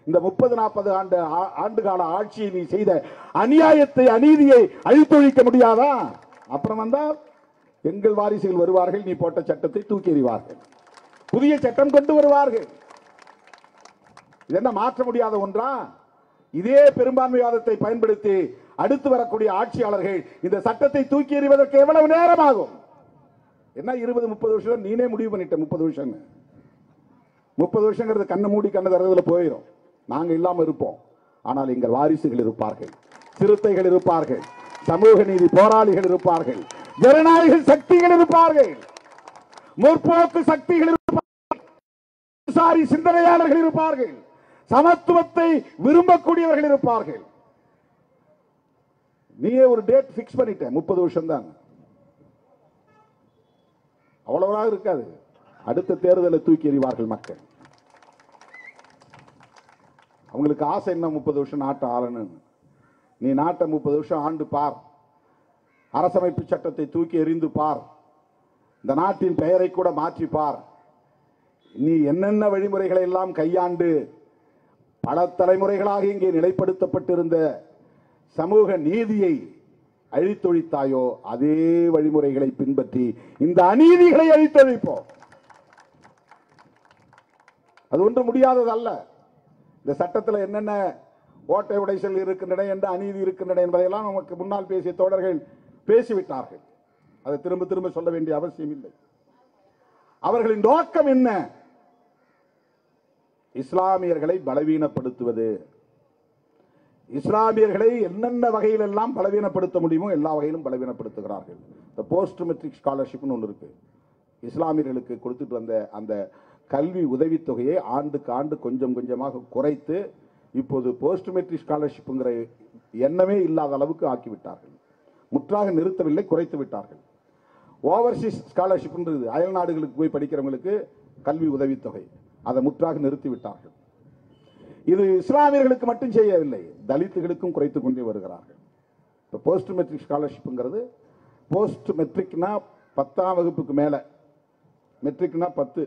இந்த 30-40 ஆண்டு கால ஆட்சியை நீ செய்த அநியாயத்தை, அநீதியை அழித்தொழிக்க முடியாதா? அப்புறம் வந்தா எங்கள் வாரிசுகள் வருவார்கள், நீ போட்ட சட்டத்தை தூக்கி எறிவார்கள், புதிய சட்டம் கொண்டு வருவார்கள். இது என்ன மாற்ற முடியாத ஒன்றா? இதே பெரும்பான்மைவாதத்தை பயன்படுத்தி அடுத்து வரக்கூடிய ஆட்சியாளர்கள் இந்த சட்டத்தை தூக்கி எறிவதற்கு எவ்வளவு நேரம் ஆகும்? என்ன 20-30 வருஷம் நீனே முடிவு பண்ணிட்ட. 30 வருஷம் 30 வருஷங்கிறது கண்ணை மூடி கண்ணை தரதுல போயிடும். நாங்க இல்லாம இருப்போம், ஆனால் எங்கள் வாரிசுகள் இருப்பார்கள், சிறுத்தைகள் இருப்பார்கள், சமூக நீதி போராளிகள் இருப்பார்கள், ஜனநாயக சக்திகள் இருப்பார்கள், முற்போக்கு சக்திகள் இருப்பார்கள், சாரி சிந்தனையாளர்கள் இருப்பார்கள், சமத்துவத்தை விரும்பக்கூடியவர்கள் இருப்பார்கள். நீயே ஒரு டேட் பிக்ஸ் பண்ணிட்ட, 30 வருஷம் தான். அவ்வளவுதான் இருக்காது. அடுத்த தேர்தலை தூக்கி எறிவார்கள் மக்கள். அவங்களுக்கு ஆசை என்ன? 30 வருஷம் நாட்டை ஆளணும். நீ நாட்டை 30 வருஷம் ஆண்டு பார், அரசமைப்பு சட்டத்தை தூக்கி எறிந்து பார், இந்த நாட்டின் பெயரை கூட மாற்றி பார். நீ என்னென்ன வழிமுறைகளை எல்லாம் கையாண்டு பல தலைமுறைகளாக இங்கே நிலைப்படுத்தப்பட்டிருந்த சமூக நீதியை அழித்தொழித்தாயோ, அதே வழிமுறைகளை பின்பற்றி இந்த அநீதிகளை அழித்தொழிப்போம். அது ஒன்று முடியாதது அல்ல. இந்த சட்டத்தில் என்னென்ன ஓட்டை உடைசல் இருக்கின்றன, என்ற அநீதி இருக்கின்றன என்பதையெல்லாம் நமக்கு முன்னால் பேசிய தோழர்கள் பேசிவிட்டார்கள். அதை திரும்ப திரும்ப சொல்ல வேண்டிய அவசியம் இல்லை. அவர்களின் நோக்கம் என்ன? இஸ்லாமியர்களை பலவீனப்படுத்துவது. இஸ்லாமியர்களை என்னென்ன வகையில் எல்லாம் பலவீனப்படுத்த முடியுமோ எல்லா வகையிலும் பலவீனப்படுத்துகிறார்கள். இந்த போஸ்ட் மெட்ரிக் ஸ்காலர்ஷிப்னு ஒன்று இருக்கு. இஸ்லாமியர்களுக்கு கொடுத்துட்டு வந்த அந்த கல்வி உதவித்தொகையை ஆண்டுக்கு ஆண்டு கொஞ்சம் கொஞ்சமாக குறைத்து இப்போது போஸ்ட் மெட்ரிக் ஸ்காலர்ஷிப்ங்கிற எண்ணமே இல்லாத அளவுக்கு ஆக்கிவிட்டார்கள். முற்றாக நிறுத்தவில்லை, குறைத்து விட்டார்கள். ஓவர்சீஸ் ஸ்காலர்ஷிப்ன்றது அயல் நாடுகளுக்கு போய் படிக்கிறவங்களுக்கு கல்வி உதவித்தொகை, அதை முற்றாக நிறுத்திவிட்டார்கள். இது இஸ்லாமியர்களுக்கு மட்டும் செய்யவில்லை, தலித்துகளுக்கும் குறைத்துக் கொண்டே வருகிறார்கள். இப்போ போஸ்ட் மெட்ரிக் ஸ்காலர்ஷிப்ங்கிறது, போஸ்ட் மெட்ரிக்னா 10ஆம் வகுப்புக்கு மேலே, மெட்ரிக்னா 10,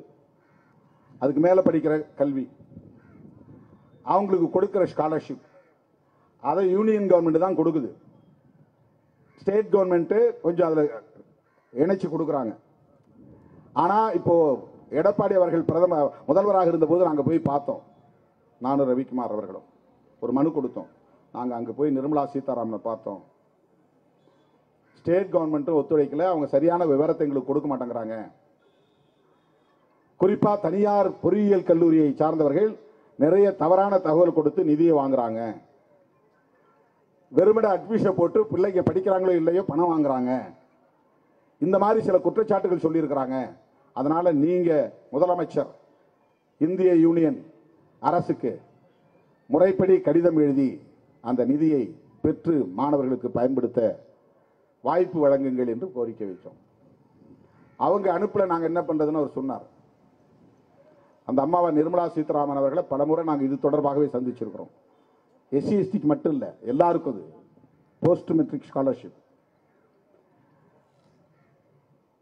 அதுக்கு மேலே படிக்கிற கல்வி, அவங்களுக்கு கொடுக்கிற ஸ்காலர்ஷிப் அதை யூனியன் கவர்மெண்ட் தான் கொடுக்குது. ஸ்டேட் கவர்மெண்ட் கொஞ்சம் அதில் இணைச்சு கொடுக்குறாங்க. ஆனால் இப்போ எடப்பாடி அவர்கள் முதல்வராக இருந்தபோது நாங்கள் போய் பார்த்தோம். நானும் ரவிக்குமார் அவர்களும் ஒரு மனு கொடுத்தோம். நாங்கள் அங்கே போய் நிர்மலா சீதாராமனை பார்த்தோம். ஸ்டேட் கவர்மெண்ட்டும் ஒத்துழைக்கல, அவங்க சரியான விவரத்தை எங்களுக்கு கொடுக்க மாட்டேங்கிறாங்க. குறிப்பா தனியார் பொறியியல் கல்லூரியை சார்ந்தவர்கள் நிறைய தவறான தகவல் கொடுத்து நிதியை வாங்குறாங்க. வெறுமட அட்மிஷன் போட்டு பிள்ளைங்க படிக்கிறாங்களோ இல்லையோ பணம் வாங்குறாங்க. இந்த மாதிரி சில குற்றச்சாட்டுகள் சொல்லியிருக்கிறாங்க. அதனால நீங்க முதலமைச்சர் இந்திய யூனியன் அரசுக்கு முறைப்படி கடிதம் எழுதி அந்த நிதியை பெற்று மாணவர்களுக்கு பயன்படுத்த வாய்ப்பு வழங்குங்கள் என்று கோரிக்கை வைத்தோம். அவங்க அனுப்பல. நாங்க என்ன பண்றதுன்னு அவர் சொன்னார். அந்த அம்மாவை நிர்மலா சீதாராமன் அவர்களை பலமுறை நாங்கள் இது தொடர்பாகவே சந்திச்சிருக்கிறோம். எஸ்சி எஸ்டிக்கு மட்டும் இல்லை, எல்லாருக்கும் அது போஸ்ட் மெட்ரிக் ஸ்காலர்ஷிப்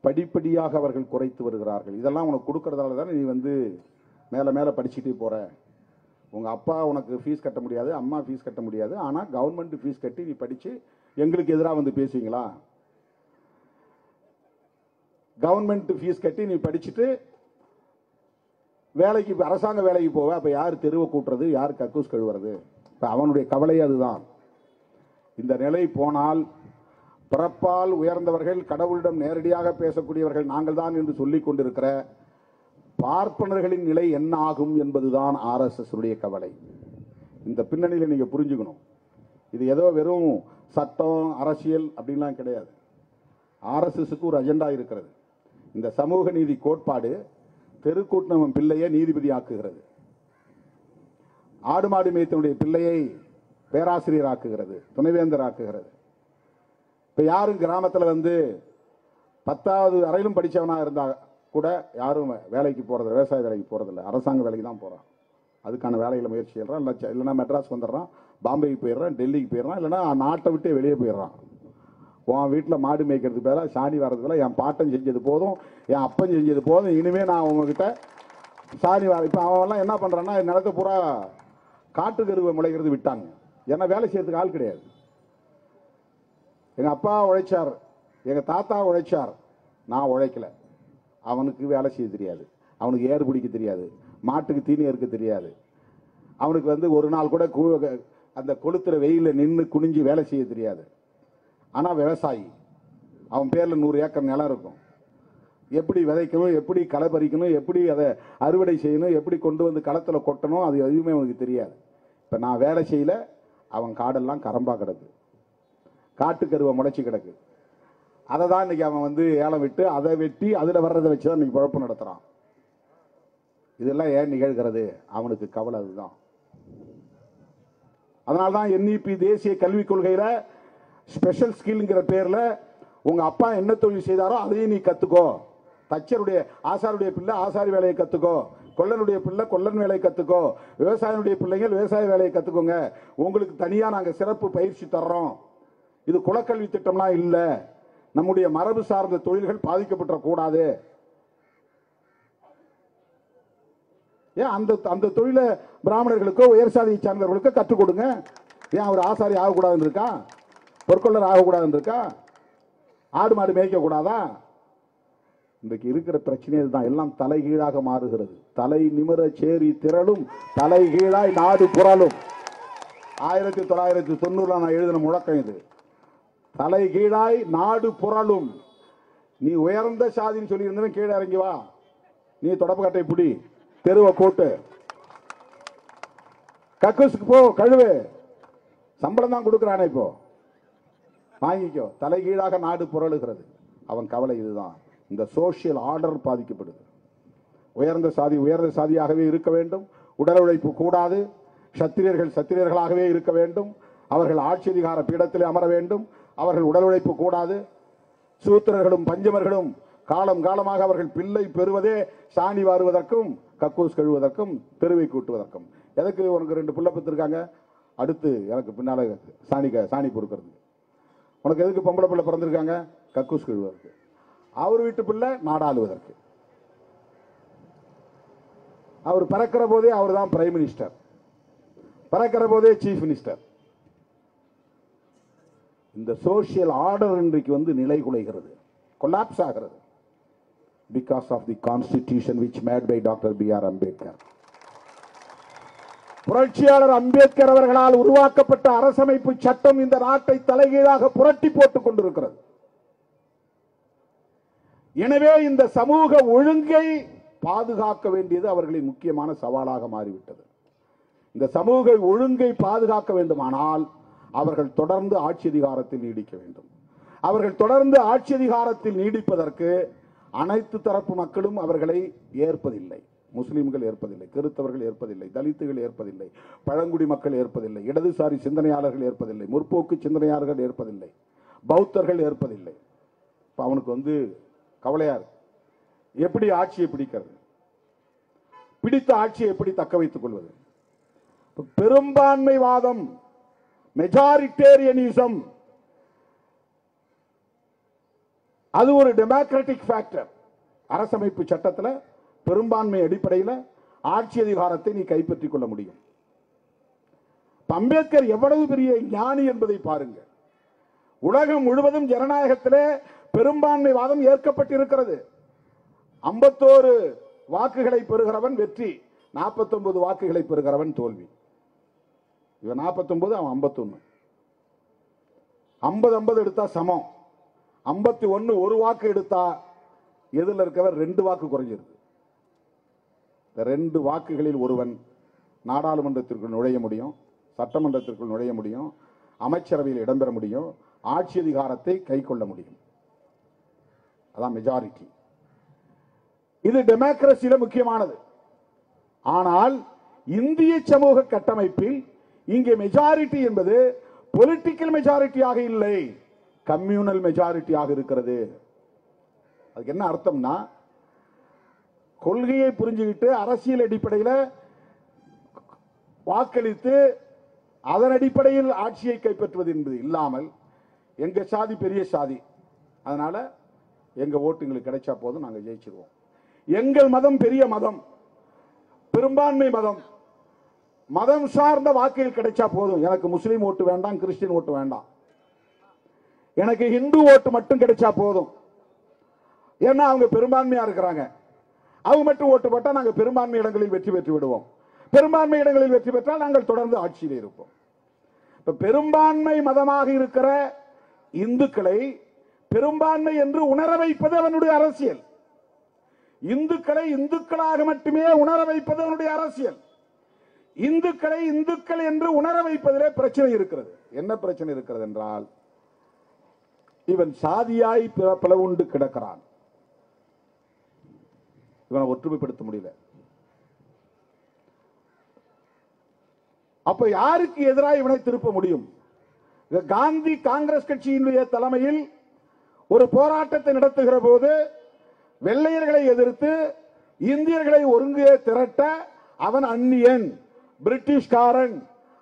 படிப்படியாக அவர்கள் குறைத்து வருகிறார்கள். இதெல்லாம் உனக்கு கொடுக்கறதால தானே நீ மேலே மேலே படிச்சுட்டே போற. உங்க அப்பா உனக்கு ஃபீஸ் கட்ட முடியாது, அம்மா ஃபீஸ் கட்ட முடியாது, ஆனால் கவர்மெண்ட் ஃபீஸ் கட்டி நீ படிச்சு எங்களுக்கு எதிராக பேசுவீங்களா? கவர்மெண்ட் ஃபீஸ் கட்டி நீ படிச்சுட்டு வேலைக்கு, அரசாங்க வேலைக்கு போவ, அப்ப யார் தெருவை கூட்டுறது, யார் கக்கூஸ் கழுவுறது? இப்ப அவனுடைய கவலை அதுதான். இந்த நிலை போனால் பிறப்பால் உயர்ந்தவர்கள், கடவுளிடம் நேரடியாக பேசக்கூடியவர்கள் நாங்கள் தான் என்று சொல்லிக் கொண்டிருக்கிற பார்ப்பனர்களின் நிலை என்ன ஆகும் என்பதுதான் RSS உடைய கவலை. இந்த பின்னணியில் நீங்க புரிஞ்சுக்கணும். இது ஏதோ வெறும் சட்டம் அரசியல் அப்படின்லாம் கிடையாது. RSSக்கு ஒரு அஜெண்டா இருக்கிறது. இந்த சமூக நீதி கோட்பாடு தெருக்கூட்டணவன் பிள்ளையை நீதிபதி ஆக்குகிறது, ஆடு மாடு மேய்த்தனுடைய பிள்ளையை பேராசிரியர் ஆக்குகிறது, துணைவேந்தர் ஆக்குகிறது. இப்ப யாரும் கிராமத்தில் 10வது வரையிலும் படிச்சவனா இருந்தா கூட யாரும் வேலைக்கு போறது, விவசாய வேலைக்கு போறதில்லை, அரசாங்க வேலைக்கு தான் போறான். அதுக்கான வேலைகளை முயற்சி செய்யறான். இல்லைன்னா மெட்ராஸ் வந்துடுறான், பாம்பேக்கு போயிடுறான், டெல்லிக்கு போயிடுறான், இல்லைன்னா நாட்டை விட்டே வெளியே போயிடுறான். உன் வீட்டில் மாடு மேய்க்கிறதுக்கு பேர சாணி வர்றதுல என் பாட்டன் செஞ்சது போதும், என் அப்பன் செஞ்சது போதும், இனிமே நான் உங்ககிட்ட சாணி வர. இப்போ அவன்லாம் என்ன பண்றான்னா நிலத்தை பூரா காட்டு கருவை முளைக்கிறது விட்டாங்க. ஏன்னா வேலை செய்யறதுக்கு ஆள் கிடையாது. எங்க அப்பா உழைச்சார், எங்க தாத்தா உழைச்சார், நான் உழைக்கல. அவனுக்கு வேலை செய்ய தெரியாது, அவனுக்கு ஏறு பிடிக்க தெரியாது, மாட்டுக்கு தீனி இருக்க தெரியாது, அவனுக்கு ஒரு நாள் கூட அந்த கொளுத்துற வெயில நின்று குனிஞ்சு வேலை செய்ய தெரியாது. ஆனா விவசாயி, அவன் பேர்ல 100 ஏக்கர் நிலம் இருக்கும். எப்படி விதைக்கணும், எப்படி களை பறிக்கணும், எப்படி அதை அறுவடை செய்யணும், எப்படி கொண்டு வந்து களத்தில் கொட்டணும், அது எதுவுமே அவனுக்கு தெரியாது. இப்போ நான் வேலை செய்யல, அவன் காடெல்லாம் கரம்பா கிடக்கு, காட்டுக்கருவை முளைச்சி கிடக்கு. அதை தான் இன்னைக்கு அவன் ஏலம் விட்டு அதை வெட்டி அதில் வர்றதை வச்சு தான் இன்னைக்கு குழப்பம் நடத்துகிறான். இதெல்லாம் ஏன் நிகழ்கிறது? அவனுக்கு கவலை அதுதான். அதனால தான் NEP தேசிய கல்விக் கொள்கையில ஸ்பெஷல் ஸ்கில்ங்கிற பேர்ல உங்க அப்பா என்ன தொழில் செய்தாரோ அதையும் நீ கத்துக்கோ. தச்சருடைய ஆசாருடைய பிள்ளை ஆசாரி வேலையை கத்துக்கோ, கொல்லனுடைய பிள்ளை கொல்லன் வேலையை கத்துக்கோ, விவசாயினுடைய பிள்ளைகள் விவசாய வேலையை கத்துக்கோங்க. உங்களுக்கு தனியா நாங்க சிறப்பு பயிற்சி தர்றோம். இது குலக்கல்வி திட்டம்லாம் இல்ல. நம்முடைய மரபு சார்ந்த தொழில்கள் பாதிக்கப்பட்ட கூடாது. ஏன் அந்த தொழில பிராமணர்களுக்கோ உயர் சாதியை சார்ந்தவர்களுக்கோ கற்றுக் கொடுங்க. ஏன் அவர் ஆசாரி ஆகக்கூடாதுன்னு இருக்கா? பொற்கொள்ளர் ஆகக்கூடாதுன்னு இருக்கா? ஆடு மாடு மேய்க்க கூடாதா? இன்றைக்கு இருக்கிற பிரச்சனை இதுதான். எல்லாம் தலைகீழாக மாறுகிறது. தலை நிமிர சேரி திரளும், தலைகீழாய் நாடு புரளும். 1990 நான் எழுதின முழக்கம் இது. தலைகீழாய் நாடு புரளும். நீ உயர்ந்த சாதின்னு சொல்லி இருந்த கீழே இறங்கி வா. நீ தொடப்பு கட்டை புடி, தெருவை கூட்டு, கக்கூசுக்கு போ, கழுவு. சம்பளம் தான் கொடுக்கிறானே, இப்போ வாங்கிக்கோ. தலைகீழாக நாடு புரளுகிறது. அவன் கவலை இதுதான். இந்த சோசியல் ஆர்டர் பாதிக்கப்படுது. உயர்ந்த சாதியாகவே இருக்க வேண்டும். உடல் உழைப்பு கூடாது. சத்திரியர்கள் சத்திரியர்களாகவே இருக்க வேண்டும். அவர்கள் ஆட்சி அதிகார பீடத்தில் அமர வேண்டும். அவர்கள் உடல் உழைப்பு கூடாது. சூத்திரர்களும் பஞ்சமர்களும் காலம் காலமாக அவர்கள் பிள்ளை பெறுவதே சாணி வாருவதற்கும் கக்கூஸ் கழுவதற்கும் தெருவை கூட்டுவதற்கும். எதற்கு உனக்கு 2 பிள்ளை பெற்றிருக்காங்க? அடுத்து எனக்கு பின்னால சாணி பொறுக்கிறது. உனக்கு எதுக்கு பொம்பளை பிள்ளை பிறந்திருக்காங்க? கக்கூஸ் கழுவதற்கு. அவர் வீட்டு பிள்ளை நாடாளுவதற்கு. அவர் பிறக்கிற போதே அவர் தான் பிரைம் மினிஸ்டர், பிறக்கிற போதே சீஃப் மினிஸ்டர். இந்த சோசியல் ஆர்டர் இன்றைக்கு நிலை குலைகிறது, கொலாப்ஸ் ஆகிறது. Because of the constitution which made by Dr. B.R. Ambedkar. புரட்சியாளர் அம்பேத்கர் அவர்களால் உருவாக்கப்பட்ட அரசமைப்பு சட்டம் இந்த நாட்டை தலைகீழாக புரட்டி போட்டுக் கொண்டிருக்கிறது. எனவே இந்த சமூக ஒழுங்கை பாதுகாக்க வேண்டியது அவர்களின் முக்கியமான சவாலாக மாறிவிட்டது. இந்த சமூக ஒழுங்கை பாதுகாக்க வேண்டுமானால் அவர்கள் தொடர்ந்து ஆட்சி அதிகாரத்தில் நீடிக்க வேண்டும். அவர்கள் தொடர்ந்து ஆட்சி அதிகாரத்தில் நீடிப்பதற்கு அனைத்து தரப்பு மக்களும் அவர்களை ஏற்பதில்லை. முஸ்லிம்கள் ஏற்பதில்லை, கிறிஸ்தவர்கள் ஏற்பதில்லை, தலித்துகள் ஏற்பதில்லை, பழங்குடி மக்கள் ஏற்பதில்லை, இடதுசாரி சிந்தனையாளர்கள் ஏற்பதில்லை, முற்போக்கு சிந்தனையாளர்கள் ஏற்பதில்லை, பௌத்தர்கள் ஏற்பதில்லை. அவனுக்கு கவலையா இருக்கு. எப்படி ஆட்சியை பிடிக்கிறது? பிடித்த ஆட்சியை எப்படி தக்க வைத்துக் கொள்வது? பெரும்பான்மைவாதம், மெஜாரிட்டேரியனிசம், அது ஒரு டெமோக்ராட்டிக் ஃபேக்டர். அரசமைப்பு சட்டத்தில் பெரும்பான்மை அடிப்படையில் ஆட்சி அதிகாரத்தை நீ கைப்பற்றிக் கொள்ள முடியும். அம்பேத்கர் எவ்வளவு பெரிய ஞானி என்பதை பாருங்க. உலகம் முழுவதும் ஜனநாயகத்திலே பெரும்பான்மைவாதம் ஏற்கப்பட்டிருக்கிறது. 51 வாக்குகளை பெறுகிறவன் வெற்றி, 49 வாக்குகளை பெறுகிறவன் தோல்வி. இவன் 49, அவன் 51. 50-50 எடுத்தா சமம். 51 ஒரு வாக்கு எடுத்தா எதில் இருக்கவர் 2 வாக்கு குறைஞ்சிருக்கு. 2 வாக்குகளில் ஒருவன் நாடாளுமன்றத்திற்குள் நுழைய முடியும், சட்டமன்றத்திற்குள் நுழைய முடியும், அமைச்சரவையில் இடம்பெற முடியும், ஆட்சி அதிகாரத்தை கை கொள்ள முடியும். அதான் மெஜாரிட்டி. இது டெமோக்ரஸியில முக்கியமானது. ஆனால் இந்திய சமூக கட்டமைப்பில் இங்கே மெஜாரிட்டி என்பது பொலிட்டிக்கல் மெஜாரிட்டியாக இல்லை, கம்யூனல் மெஜாரிட்டியாக இருக்கிறது. அதுக்கு என்ன அர்த்தம்னா, கொள்கையை புரிஞ்சுக்கிட்டு அரசியல் அடிப்படையில் வாக்களித்து அதன் அடிப்படையில் ஆட்சியை கைப்பற்றுவது என்பது இல்லாமல், எங்க சாதி பெரிய சாதி, அதனால எங்க ஓட்டுங்களுக்கு கிடைச்சா போதும், நாங்கள் ஜெயிச்சிருவோம். எங்கள் மதம் பெரிய மதம், பெரும்பான்மை மதம், மதம் சார்ந்த வாக்குகள் கிடைச்சா போதும், எனக்கு முஸ்லீம் ஓட்டு வேண்டாம், கிறிஸ்டின் ஓட்டு வேண்டாம், எனக்கு இந்து ஓட்டு மட்டும் கிடைச்சா போதும். ஏன்னா அவங்க பெரும்பான்மையா இருக்கிறாங்க, அவங்க மட்டும் ஓட்டு போட்டா நாங்க பெரும்பான்மை இடங்களில் வெற்றி பெற்று விடுவோம், பெரும்பான்மை இடங்களில் வெற்றி பெற்றால் நாங்கள் தொடர்ந்து ஆட்சியில் இருப்போம். இப்ப பெரும்பான்மை மதமாக இருக்கிற இந்துக்களை பெரும்பான்மை என்று உணர வைப்பது அவனுடைய அரசியல். இந்துக்களை இந்துக்களாக மட்டுமே உணர வைப்பது அவனுடைய அரசியல். இந்துக்களை இந்துக்கள் என்று உணர வைப்பதிலே பிரச்சனை இருக்கிறது. என்ன பிரச்சனை இருக்கிறது என்றால், இவன் சாதியாய் பிளவுண்டு கிடக்கிறான், இவனை ஒற்றுமைப்படுத்த முடியல. அப்ப யாருக்கு எதிராக இவனை திருப்ப முடியும்? காந்தி காங்கிரஸ் கட்சியினுடைய தலைமையில் ஒரு போராட்டத்தை நடத்துகிற போது வெள்ளையர்களை எதிர்த்து இந்தியர்களை ஒருங்கே திரட்ட, அவன் அந்நியன், பிரிட்டிஷ்காரன்,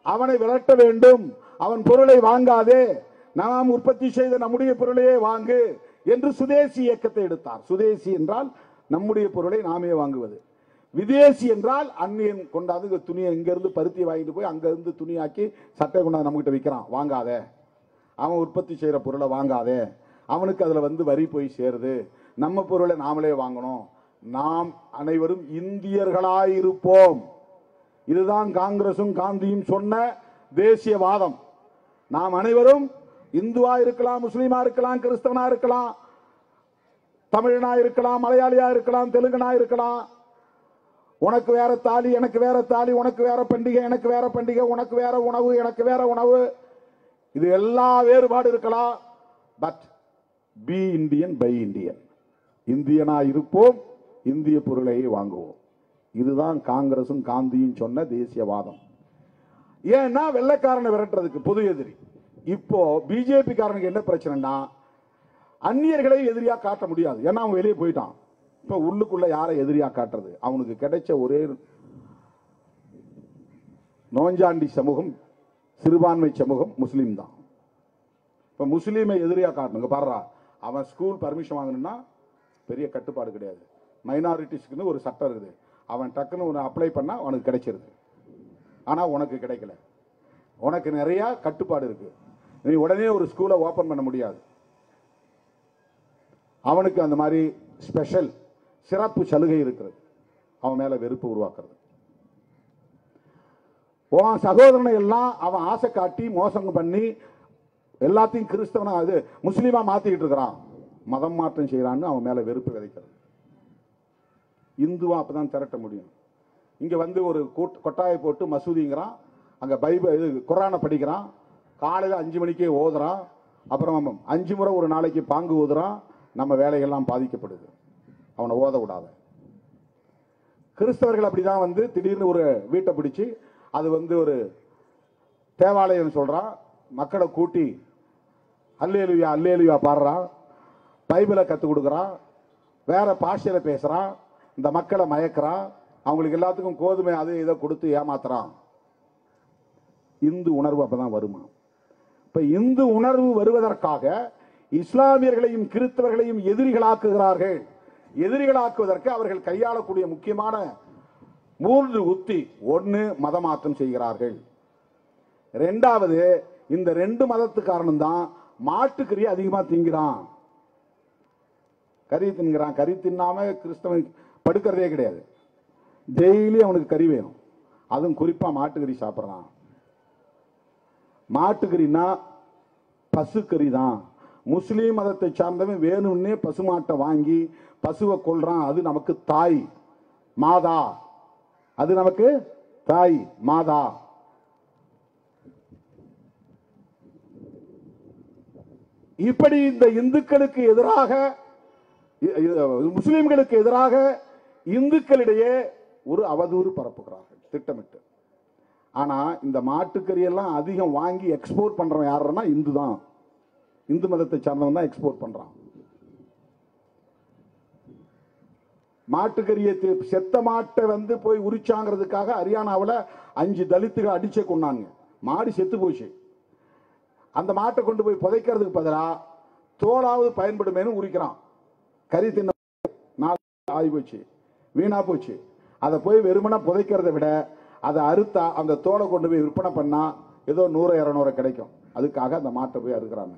அவனை விரட்ட வேண்டும், அவன் பொருளை வாங்காதே, நாம் உற்பத்தி செய்த நம்முடைய பொருளையே வாங்கு என்று சுதேசி இயக்கத்தை எடுத்தார். சுதேசி என்றால் நம்முடைய பொருளை நாமே வாங்குவது, விதேசி என்றால் அந்நியன் கொண்டாந்து துணியை இங்கிருந்து பருத்தி வாங்கிட்டு போய் அங்கிருந்து துணியாக்கி சட்டை கொண்டாந்து நம்ம கிட்ட விற்கிறான், வாங்காதே, அவன் உற்பத்தி செய்யற பொருளை வாங்காதே, அவனுக்கு அதுல வரி போய் சேருது, நம்ம பொருளை நாமளே வாங்கணும், நாம் அனைவரும் இந்தியர்களாயிருப்போம். இதுதான் காங்கிரசும் காந்தியும் சொன்ன தேசியவாதம். நாம் அனைவரும் இந்துவா இருக்கலாம், முஸ்லீமா இருக்கலாம், கிறிஸ்தவனா இருக்கலாம், தமிழனா இருக்கலாம், மலையாளியா இருக்கலாம், தெலுங்கனா இருக்கலாம், உனக்கு வேற தாலி எனக்கு வேற தாலி, உனக்கு வேற பண்டிகை எனக்கு வேற பண்டிகை, உனக்கு வேற உணவு எனக்கு வேற உணவு, இது எல்லா வேறுபாடு இருக்கலாம். But be Indian buy Indian, இந்தியனா இருப்போம், இந்திய பொருளையே வாங்குவோம். இதுதான் காங்கிரசும் காந்தியும் சொன்ன தேசியவாதம். ஏன்னா வெள்ளைக்காரனை விரட்டுறதுக்கு பொது எதிரி. இப்போ பிஜேபி காரனுக்கு என்ன பிரச்சனைனா, அந்நியர்களை எதிரியா காட்ட முடியாது, ஏன்னா அவன் வெளியே போயிட்டான். இப்ப உள்ளுக்குள்ள யாரை எதிரியா காட்டுறது? அவனுக்கு கிடைச்ச ஒரே நோஞ்சாண்டி சமூகம், சிறுபான்மை சமூகம் முஸ்லீம் தான். இப்ப முஸ்லீமை எதிரியா காட்டணுங்க. பாருடா, அவன் ஸ்கூல் பர்மிஷன் வாங்கணும்னா பெரிய கட்டுப்பாடு கிடையாது, மைனாரிட்டிஸ்க்கு ஒரு சட்டம் இருக்குது, அவன் டக்குன்னு அப்ளை பண்ணா அவனுக்கு கிடைச்சிருது. ஆனா உனக்கு கிடைக்கல, உனக்கு நிறைய கட்டுப்பாடு இருக்கு, நீ உடனே ஒரு ஸ்கூலை ஓபன் பண்ண முடியாது. அவனுக்கு அந்த மாதிரி ஸ்பெஷல் சிறப்பு சலுகை இருக்கிறது, அவன் மேல வெறுப்பு உருவாக்குறது. உன் சகோதரனை எல்லாம் அவன் ஆசை காட்டி மோசம் பண்ணி எல்லாத்தையும் கிறிஸ்தவனா அது முஸ்லீமா மாத்திக்கிட்டு இருக்கிறான், மதம் மாற்றம் செய்யறான்னு அவன் மேல வெறுப்பு விதைக்கிறது. இந்துவா அப்பதான் திரட்ட முடியும். இங்க ஒரு கொட்டாயை போட்டு மசூதிங்கிறான், அங்க பைபிள் குர்ஆனை படிக்கிறான், காலையில 5 மணிக்கே ஓதுறான், அப்புறம் 5 முறை ஒரு நாளைக்கு பாங்கு ஓதுறான், நம்ம வேலைகள்லாம் பாதிக்கப்படுது, அவனை ஓத விடாத. கிறிஸ்தவர்கள் அப்படிதான் திடீர்னு ஒரு வீட்டை பிடிச்சு அது ஒரு தேவாலயம் சொல்றான், மக்களை கூட்டி அல்லேலுயா அல்லேலுயா பாடுறான், பைபிளை கற்றுக் கொடுக்குறான், வேற பாஷையில பேசுறான், இந்த மக்களை மயக்கிறான், அவங்களுக்கு எல்லாத்துக்கும் கோதுமை அதை இதை கொடுத்து ஏமாத்துறான். இந்து உணர்வு அப்பதான் வருமா? இப்ப இந்து உணர்வு வருவதற்காக இஸ்லாமியர்களையும் கிறிஸ்தவர்களையும் எதிரிகளாக்குகிறார்கள். எதிரிகளாக்குவதற்கு அவர்கள் கையாளக்கூடிய முக்கியமான 3 உத்தி. 1, மதமாற்றம் செய்கிறார்கள். 2வது, இந்த 2 மதத்து காரணம் தான் மாட்டுக்கறி அதிகமா திங்கிறான். கறி தின்கிறான், கறி தின்னாம கிறிஸ்தவன் படுக்கிறதே கிடையாது, டெய்லி அவனுக்கு கறி வேணும், அதுவும் குறிப்பா மாட்டுக்கறி சாப்பிட்றான். மாட்டுக்கறினா பசுக்கறி தான். முஸ்லீம் மதத்தை சார்ந்தவன் வேணும்னே பசுமாட்டை வாங்கி பசுவை கொள்றான், அது நமக்கு தாய் மாதா, அது நமக்கு தாய் மாதா. இப்படி இந்த இந்துக்களுக்கு எதிராக முஸ்லிம்களுக்கு எதிராக இந்துக்களிடையே ஒரு அவதூறு பரப்புகிறார்கள் திட்டமிட்டு. ஆனா இந்த மாட்டுக்கறி எல்லாம் அதிகம் வாங்கி எக்ஸ்போர்ட் பண்றவன் யாருன்னா இந்து தான், இந்து மதத்தை சார்ந்தவன் தான் எக்ஸ்போர்ட் பண்றான். மாட்டுக்கறியை செத்த மாட்டை போய் உரிச்சாங்கிறதுக்காக ஹரியானாவில் 5 தலித்துகள் அடிச்சே கொண்டாங்க, மாடு செத்து போச்சு. அந்த மாட்டை கொண்டு போய் புதைக்கிறதுக்கு பதிலாக தோலாவது பயன்படுமேனு உரிக்கிறான். கறி தின்ன ஆகி போச்சு, வீணா போச்சு. அதை போய் வெறுமனா புதைக்கிறத விட அதை அறுத்தா அந்த தோலை கொண்டு போய் விற்பனை பண்ணா ஏதோ 100-200 கிடைக்கும். அதுக்காக அந்த மாட்டை போய் அறுக்கிறாங்க.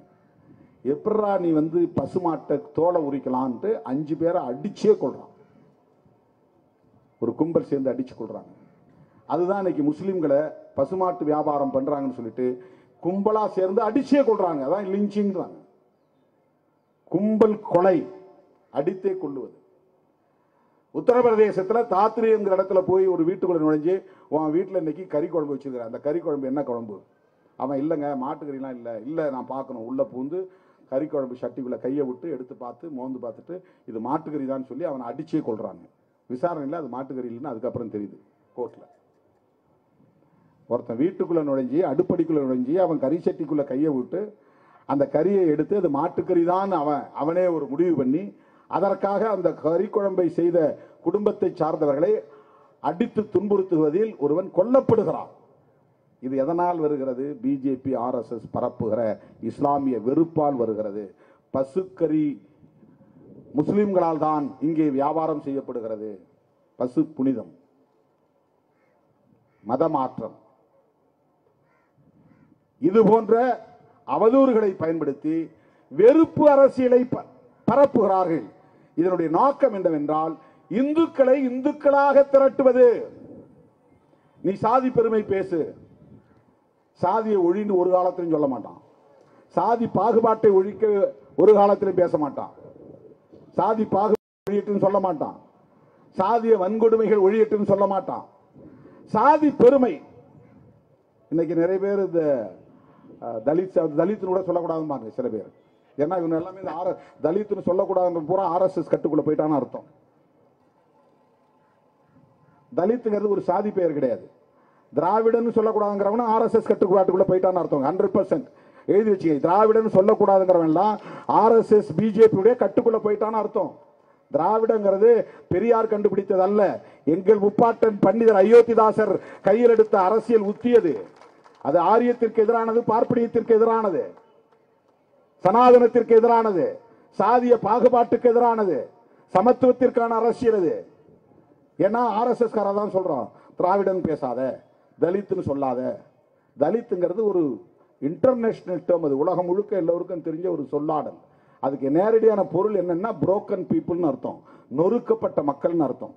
எப்படா நீ பசுமாட்டை தோலை உரிக்கலான்ட்டு 5 பேரை அடிச்சே கொள்றான். ஒரு கும்பல் சேர்ந்து அடிச்சு கொள்றாங்க. அதுதான் இன்னைக்கு முஸ்லிம்களை பசுமாட்டு வியாபாரம் பண்றாங்கன்னு சொல்லிட்டு கும்பலா சேர்ந்து அடிச்சே கொள்றாங்க. அதான் லிஞ்சிங். கும்பல் கொலை, அடித்தே கொள்ளுவது. உத்தரப்பிரதேசத்தில் தாத்ரி என்கிற இடத்துல போய் ஒரு வீட்டுக்குள்ள நுழைஞ்சு, உன் வீட்டில் இன்னைக்கு கறி குழம்பு வச்சிருக்கிற, அந்த கறி குழம்பு என்ன குழம்பு? அவன் இல்லைங்க மாட்டுக்கறிலாம் இல்லை நான் பார்க்கணும். உள்ள பூந்து கறி குழம்பு சட்டிக்குள்ள கையை விட்டு எடுத்து பார்த்து மோந்து பார்த்துட்டு இது மாட்டுக்கறி தான் சொல்லி அவனை அடிச்சே கொள்றாங்க. விசாரணையில் அது மாட்டுக்கறி இல்லைன்னு அதுக்கப்புறம் தெரியுது கோர்ட்ல. ஒருத்தன் வீட்டுக்குள்ள நுழைஞ்சி அடுப்படிக்குள்ள நுழைஞ்சி அவன் கறி சட்டிக்குள்ள கையை விட்டு அந்த கறியை எடுத்து அது மாட்டுக்கறி தான் அவனே ஒரு முடிவு பண்ணி அதற்காக அந்த கறி குழம்பை செய்த குடும்பத்தை சார்ந்தவர்களை அடித்து துன்புறுத்துவதில் ஒருவன் கொல்லப்படுகிறான். இது எதனால் வருகிறது? பிஜேபி RSS பரப்புகிற இஸ்லாமிய வெறுப்பால் வருகிறது. பசுக்கறி முஸ்லிம்களால் தான் இங்கே வியாபாரம் செய்யப்படுகிறது. பசு புனிதம், மதமாற்றம், இது போன்ற அவதூறுகளை பயன்படுத்தி வெறுப்பு அரசியலை பரப்புகிறார்கள். இதனுடைய நோக்கம் என்னவென்றால் இந்துக்களை இந்துக்களாக திரட்டுவது. நீ சாதி பெருமை பேசு, சாதியை ஒழிந்து ஒரு காலத்திலும் சொல்ல மாட்டான். சாதி பாகுபாட்டை ஒழிக்க ஒரு காலத்திலும் பேச மாட்டான். சாதி பாகுபாடு ஒழியட்டுன்னு சொல்ல மாட்டான். சாதிய வன்கொடுமைகள் ஒழியட்டுன்னு சொல்ல மாட்டான். சாதி பெருமை இன்னைக்கு நிறைய பேர் இந்த தலித் கூட சொல்லக்கூடாதுன்னு சில பேர். ஏன்னா இவங்க எல்லாமே இந்த தலித்துன்னு சொல்லக்கூடாதுன்னு பூரா RSS கட்டுக்குள்ள போயிட்டான்னு அர்த்தம். தலித்துங்கிறது ஒரு சாதி பெயர் கிடையாது. திராவிடன்னு சொல்லக்கூடாதுங்கிறவன RSS கட்டுப்பாட்டுக்குள்ள போயிட்டான்னு அர்த்தம். 100% எழுதி வச்சுக்க. திராவிடன்னு சொல்லக்கூடாதுங்கிறவன் எல்லாம் RSS பிஜேபியுடைய கட்டுக்குள்ள போயிட்டான்னு அர்த்தம். திராவிடங்கிறது பெரியார் கண்டுபிடித்தது அல்ல. எங்கள் முப்பாட்டன் பண்டிதர் அயோத்திதாசர் கையில் எடுத்த அரசியல் உத்தியது. அது ஆரியத்திற்கு எதிரானது, பார்ப்பனியத்திற்கு எதிரானது, சனாதனத்திற்கு எதிரானது, சாதிய பாகுபாட்டுக்கு எதிரானது, சமத்துவத்திற்கான அரசியல் அது. ஏன்னா RSS காரதான் சொல்றோம் திராவிடன் பேசாத, தலித்துன்னு சொல்லாத. தலித்துங்கிறது ஒரு இன்டர்நேஷனல் டேர்ம். அது உலகம் முழுக்க எல்லோருக்கும் தெரிஞ்ச ஒரு சொல்லாடல். அதுக்கு நேரடியான பொருள் என்னன்னா புரோக்கன் பீப்புள்னு அர்த்தம், நொறுக்கப்பட்ட மக்கள்னு அர்த்தம்.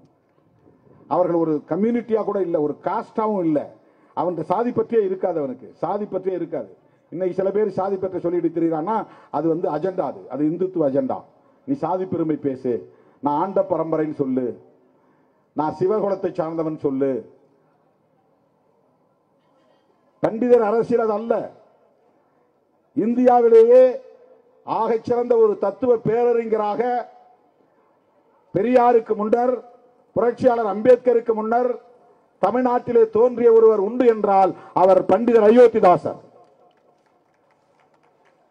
அவர்கள் ஒரு கம்யூனிட்டியா கூட இல்லை, ஒரு காஸ்டாவும் இல்லை. அவன் சாதி பற்றியே இருக்காது, அவனுக்கு சாதி பற்றியே இருக்காது. இன்னைக்கு சில பேர் சாதி பற்றி சொல்லிட்டு தெரியுறான்னா அது அஜெண்டா, அது இந்துத்துவ அஜெண்டா. நீ சாதி பெருமை பேசு, நான் ஆண்ட பரம்பரைன்னு சொல்லு, நான் சிவகுலத்தை சார்ந்தவன் சொல்லு. பண்டிதர் அரசியல் அது அல்ல. இந்தியாவிலேயே ஆகச் சிறந்த ஒரு தத்துவ பேரறிஞராக பெரியாருக்கு முன்னர், புரட்சியாளர் அம்பேத்கருக்கு முன்னர் தமிழ்நாட்டிலே தோன்றிய ஒருவர் உண்டு என்றால் அவர் பண்டிதர் அயோத்திதாசர்.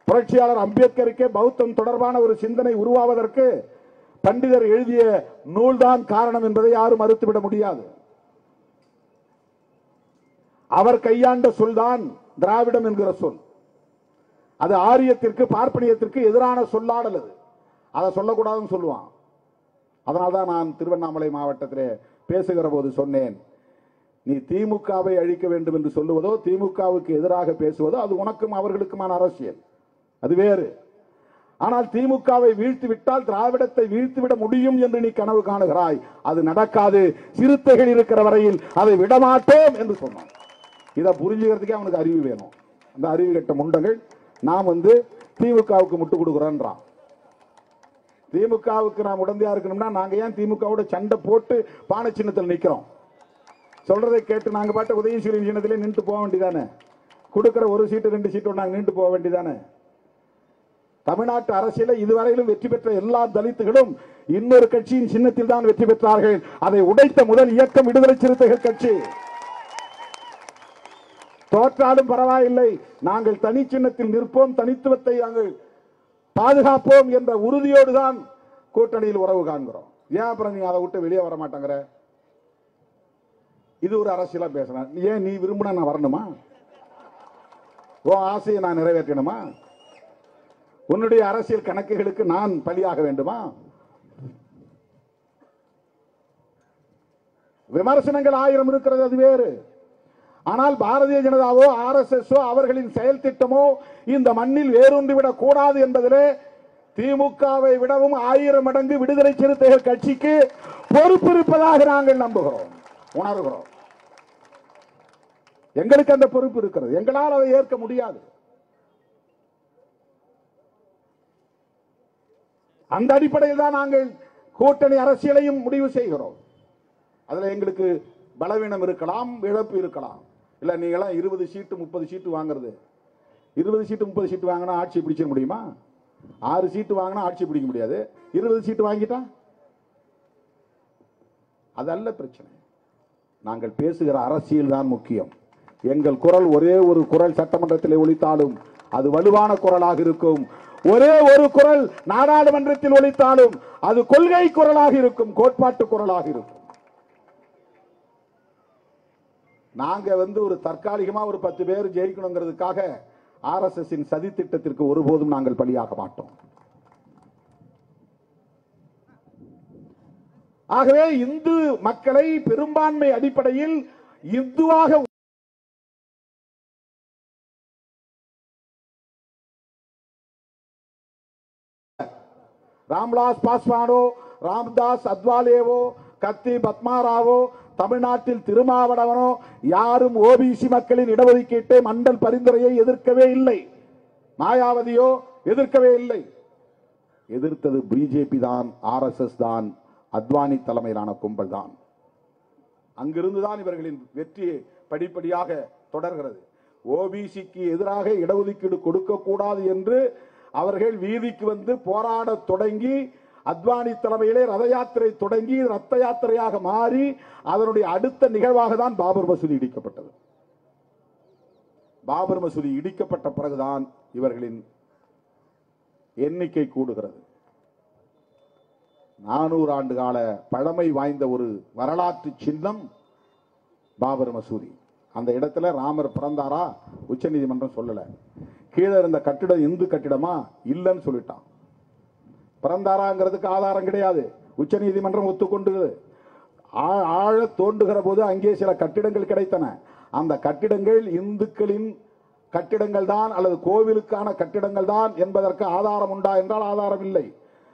புரட்சியாளர் அம்பேத்கருக்கே பௌத்தம் தொடர்பான ஒரு சிந்தனை உருவாவதற்கு பண்டிதர் எழுதிய நூல்தான் காரணம் என்பதை யாரும் மறுத்துவிட முடியாது. அவர் கையாண்ட சொல்தான் திராவிடம் என்கிற சொல். அது ஆரியத்திற்கு பார்ப்பனியத்திற்கு எதிரான சொல்லாடல். அது அதை சொல்லக்கூடாதுன்னு சொல்லுவான். அதனால்தான் நான் திருவண்ணாமலை மாவட்டத்திலே பேசுகிற போது சொன்னேன், நீ திமுகவை அழிக்க வேண்டும் என்று சொல்லுவதோ திமுகவுக்கு எதிராக பேசுவதோ அது உனக்கும் அவர்களுக்குமான அரசியல், அது வேறு. ஆனால் திமுகவை வீழ்த்தி விட்டால் திராவிடத்தை வீழ்த்திவிட முடியும் என்று நீ கனவு காணுகிறாய். அது நடக்காது. சிறுத்தைகள் இருக்கிற வரையில் அதை விடமாட்டோம் என்று சொன்னான். இதை புரிஞ்சுக்கிறதுக்கே அவனுக்கு அறிவு வேணும். அந்த அறிவு கட்ட முண்டங்கள் நாம் திமுகவுக்கு முட்டு கொடுக்கிறோன்றான். திமுகவுக்கு நாம் உடந்தையா இருக்கணும்னா நாங்க ஏன் திமுகவோட சண்டை போட்டு பானை சின்னத்தில் நிக்கிறோம்? சொல்றதை கேட்டு நாங்க பாட்டு உதயசூரியன் சின்னத்திலே நின்று போக வேண்டியதானே? கொடுக்கிற ஒரு சீட்டு 2 சீட்டு நாங்க நின்று போக வேண்டியதானே? தமிழ்நாட்டு அரசியல இதுவரையிலும் வெற்றி பெற்ற எல்லா தலித்துகளும் இன்னொரு கட்சியின் சின்னத்தில் தான் வெற்றி பெற்றார்கள். அதை உடைத்த முதல் இயக்கம் விடுதலை சிறுத்தைகள் கட்சி. தோற்றாலும் பரவாயில்லை, நாங்கள் தனி சின்னத்தில் நிற்போம், தனித்துவத்தை நாங்கள் பாதுகாப்போம் என்ற உறுதியோடு தான் கூட்டணியில் உறவு காண்கிறோம். ஏன் அப்புறம் நீ அதை விட்டு வெளியே வர மாட்டாங்கிற? இது ஒரு அரசியலா பேசுறேன். ஏன் நீ விரும்பினா நான் வரணுமா? உன் ஆசையை நான் நிறைவேற்றணுமா? உன்னுடைய அரசியல் கணக்குகளுக்கு நான் பலியாக வேண்டுமா? விமர்சனங்கள் 1000 இருக்கிறது, அது வேறு. ஆனால் பாரதிய ஜனதாவோ RSS அவர்களின் செயல் திட்டமோ இந்த மண்ணில் வேரூன்றிவிடக் கூடாது என்பதிலே திமுகவை விடவும் 1000 மடங்கு விடுதலை சிறுத்தைகள் கட்சிக்கு பொறுப்பு இருப்பதாக நாங்கள் நம்புகிறோம், உணர்கிறோம். எங்களுக்கு அந்த பொறுப்பு இருக்கிறது. எங்களால் அதை ஏற்க முடியாது. அந்த அடிப்படையில் தான் நாங்கள் கூட்டணி அரசியலையும் முடிவு செய்கிறோம். அதுல எங்களுக்கு பலவீனம் இருக்கலாம், இழப்பு இருக்கலாம். இல்ல நீங்களாம் 20 சீட்டு 30 சீட்டு வாங்குறது, 20 சீட்டு 30 சீட்டு வாங்கினா ஆட்சி பிடிச்சிட முடியுமா? 6 சீட்டு வாங்கினா ஆட்சி பிடிக்க முடியாது. 20 சீட்டு வாங்கிட்டா அதல்ல பிரச்சனை. நாங்கள் பேசுகிற அரசியல் தான் முக்கியம். எங்கள் குரல் ஒரே ஒரு குரல் சட்டமன்றத்தில் ஒலித்தாலும் அது வலுவான குரலாக இருக்கும். ஒரே ஒரு குரல் நாடாளுமன்றத்தில் ஒலித்தாலும் அது கொள்கை குரலாக இருக்கும், கோட்பாட்டு குரலாக இருக்கும். நாங்க ஒரு தற்காலிகமா ஒரு 10 பேர் ஜெயிக்கணுங்கிறதுக்காக RSS சதி திட்டத்திற்கு ஒருபோதும் நாங்கள் பலியாக மாட்டோம். ஆகவே இந்து மக்களை பெரும்பான்மை அடிப்படையில் இந்துவாக ராம்விலாஸ் பாஸ்வானோ, ராம்தாஸ் அத்வாலேவோ, கத்தி பத்மாராவோ, தமிழ்நாட்டில் திருமாவளவனோ யாரும் ஓபிசி மக்களின் இடஒதுக்கீட்டை மண்டல் பரிந்துரையை எதிர்க்கவே இல்லை. மாயாவதியோ எதிர்க்கவே இல்லை. எதிர்த்தது பிஜேபி தான், RSS தான், அத்வானி தலைமையிலான கும்பல் தான். அங்கிருந்துதான் இவர்களின் வெற்றி படிப்படியாக தொடர்கிறது. ஓபிசிக்கு எதிராக இடஒதுக்கீடு கொடுக்க கூடாது என்று அவர்கள் வீதிக்கு போராட தொடங்கி அத்வானி தலைமையிலே ரத யாத்திரை தொடங்கி ரத்த யாத்திரையாக மாறி அதனுடைய அடுத்த நிகழ்வாக தான் பாபர் மசூதி இடிக்கப்பட்டது. பாபர் மசூதி இடிக்கப்பட்ட பிறகுதான் இவர்களின் எண்ணிக்கை கூடுகிறது. 400 ஆண்டு கால பழமை வாய்ந்த ஒரு வரலாற்று சின்னம் பாபர் மசூதி. அந்த இடத்துல ராமர் பிறந்தாரா உச்ச நீதிமன்றம் சொல்லல. கீழே இருந்த கட்டிடம் இந்து கட்டிடமா இல்லைன்னு சொல்லிட்டான். பிறந்தாராங்கிறதுக்கு ஆதாரம் கிடையாது. உச்ச நீதிமன்றம் ஒத்துக்கொண்டு ஆழ தோண்டுகிற போது அங்கே சில கட்டிடங்கள் கிடைத்தன. அந்த கட்டிடங்கள் இந்துக்களின் கட்டிடங்கள் தான் அல்லது கோவிலுக்கான கட்டிடங்கள் தான் என்பதற்கு ஆதாரம் உண்டா என்றால் ஆதாரம் இல்லை.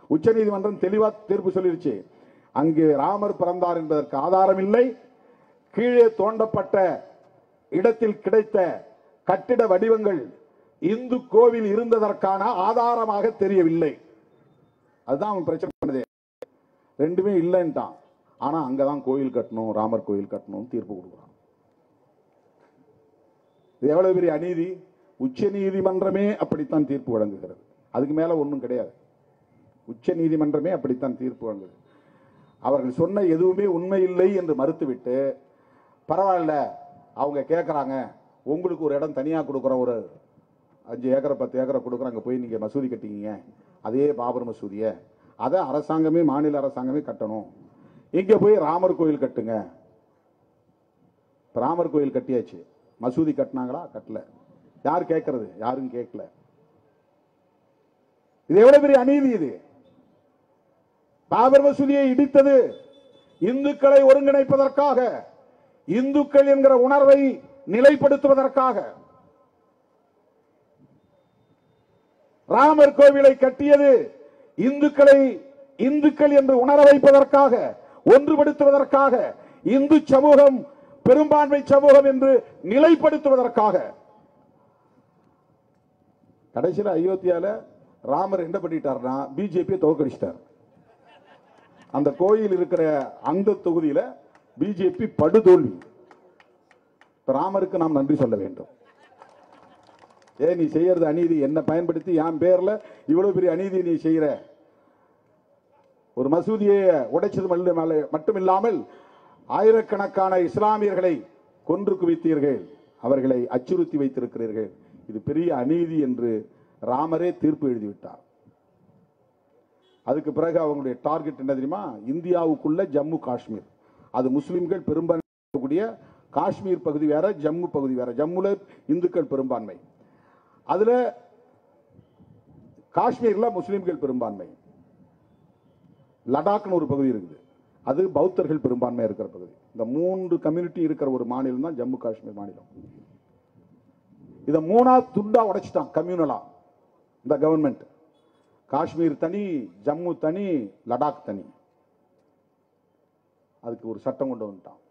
உச்ச நீதிமன்றம் தெளிவா தீர்ப்பு சொல்லிருச்சு. அங்கே ராமர் பிறந்தார் என்பதற்கு ஆதாரம் இல்லை. கீழே தோண்டப்பட்ட இடத்தில் கிடைத்த கட்டிட வடிவங்கள் இந்து கோவில் இருந்ததற்கான ஆதாரமாக தெரியவில்லை. அதுதான் அவன் பிரச்சனை பண்ணது. ரெண்டுமே இல்லைன்ட்டான். ஆனா அங்கதான் கோயில் கட்டணும், ராமர் கோயில் கட்டணும் தீர்ப்பு கொடுக்குறான். இது எவ்வளவு பெரிய அநீதி. உச்ச நீதிமன்றமே அப்படித்தான் தீர்ப்பு வழங்குகிறது. அதுக்கு மேல ஒன்றும் கிடையாது. உச்ச நீதிமன்றமே அப்படித்தான் தீர்ப்பு வழங்குது. அவர்கள் சொன்ன எதுவுமே உண்மை இல்லை என்று மறுத்துவிட்டு பரவாயில்ல அவங்க கேட்கறாங்க, உங்களுக்கு ஒரு இடம் தனியா கொடுக்குறோம், ஒரு 5 ஏக்கரை 10 ஏக்கரை கொடுக்குறோம், அங்கே போய் நீங்க மசூதி கட்டிக்கிங்க, அதே பாபர் மசூதியை அதை அரசாங்கமே மாநில அரசாங்கமே கட்டணும், இங்க போய் ராமர் கோயில் கட்டுங்க. ராமர் கோயில் கட்டியாச்சு, மசூதி கட்டினாங்களா? கட்டல. யார் கேட்கறது? யாரும் கேட்கல. இது எவ்வளவு பெரிய அநீதி. இது பாபர் மசூதியை இடித்தது இந்துக்களை ஒருங்கிணைப்பதற்காக, இந்துக்கள் என்கிற உணர்வை நிலைப்படுத்துவதற்காக. ராமர் கோவிலை கட்டியது இந்துக்கள் என்று உணர வைப்பதற்காக, ஒன்றுபடுத்துவதற்காக, இந்து சமூகம் பெரும்பான்மை சமூகம் என்று நிலைப்படுத்துவதற்காக. கடைசியில் அயோத்தியால ராமர் என்ன பண்ணிட்டார்னா பிஜேபி தோற்கடிச்சிட்டார். அந்த கோயில் இருக்கிற அந்த தொகுதியில பிஜேபி படுதோல்வி. ராமருக்கு நாம் நன்றி சொல்ல வேண்டும். நீ செய்யறது அநீதி, என்ன பயன்படுத்தி என் பேர்ல இவ்வளவு பெரிய அநீதி நீ செய்யற. ஒரு மசூதியை உடைச்சது மட்டுமில்லாமல் ஆயிரக்கணக்கான இஸ்லாமியர்களை கொன்று குவித்தீர்கள், அவர்களை அச்சுறுத்தி வைத்திருக்கிறீர்கள். இது பெரிய அநீதி என்று ராமரே தீர்ப்பு எழுதிவிட்டார். அதுக்கு பிறகு அவங்களுடைய டார்கெட் என்ன தெரியுமா? இந்தியாவுக்குள்ள ஜம்மு காஷ்மீர், அது முஸ்லிம்கள் பெரும்பான்மை, காஷ்மீர் பகுதி வேற, ஜம்மு பகுதி வேற. ஜம்முல இந்துக்கள் பெரும்பான்மை, அதுல காஷ்மீர்ல முஸ்லிம்கள் பெரும்பான்மை. லடாக்னு ஒரு பகுதி இருக்குது, அது பௌத்தர்கள் பெரும்பான்மை இருக்கிற பகுதி. இந்த 3 கம்யூனிட்டி இருக்கிற ஒரு மாநிலம் தான் ஜம்மு காஷ்மீர் மாநிலம். இதை 3ஆ துண்டா உடைச்சிட்டான் கம்யூனலா இந்த கவர்மெண்ட். காஷ்மீர் தனி, ஜம்மு தனி, லடாக் தனி. அதுக்கு ஒரு சட்டம் கொண்டு வந்துட்டான்.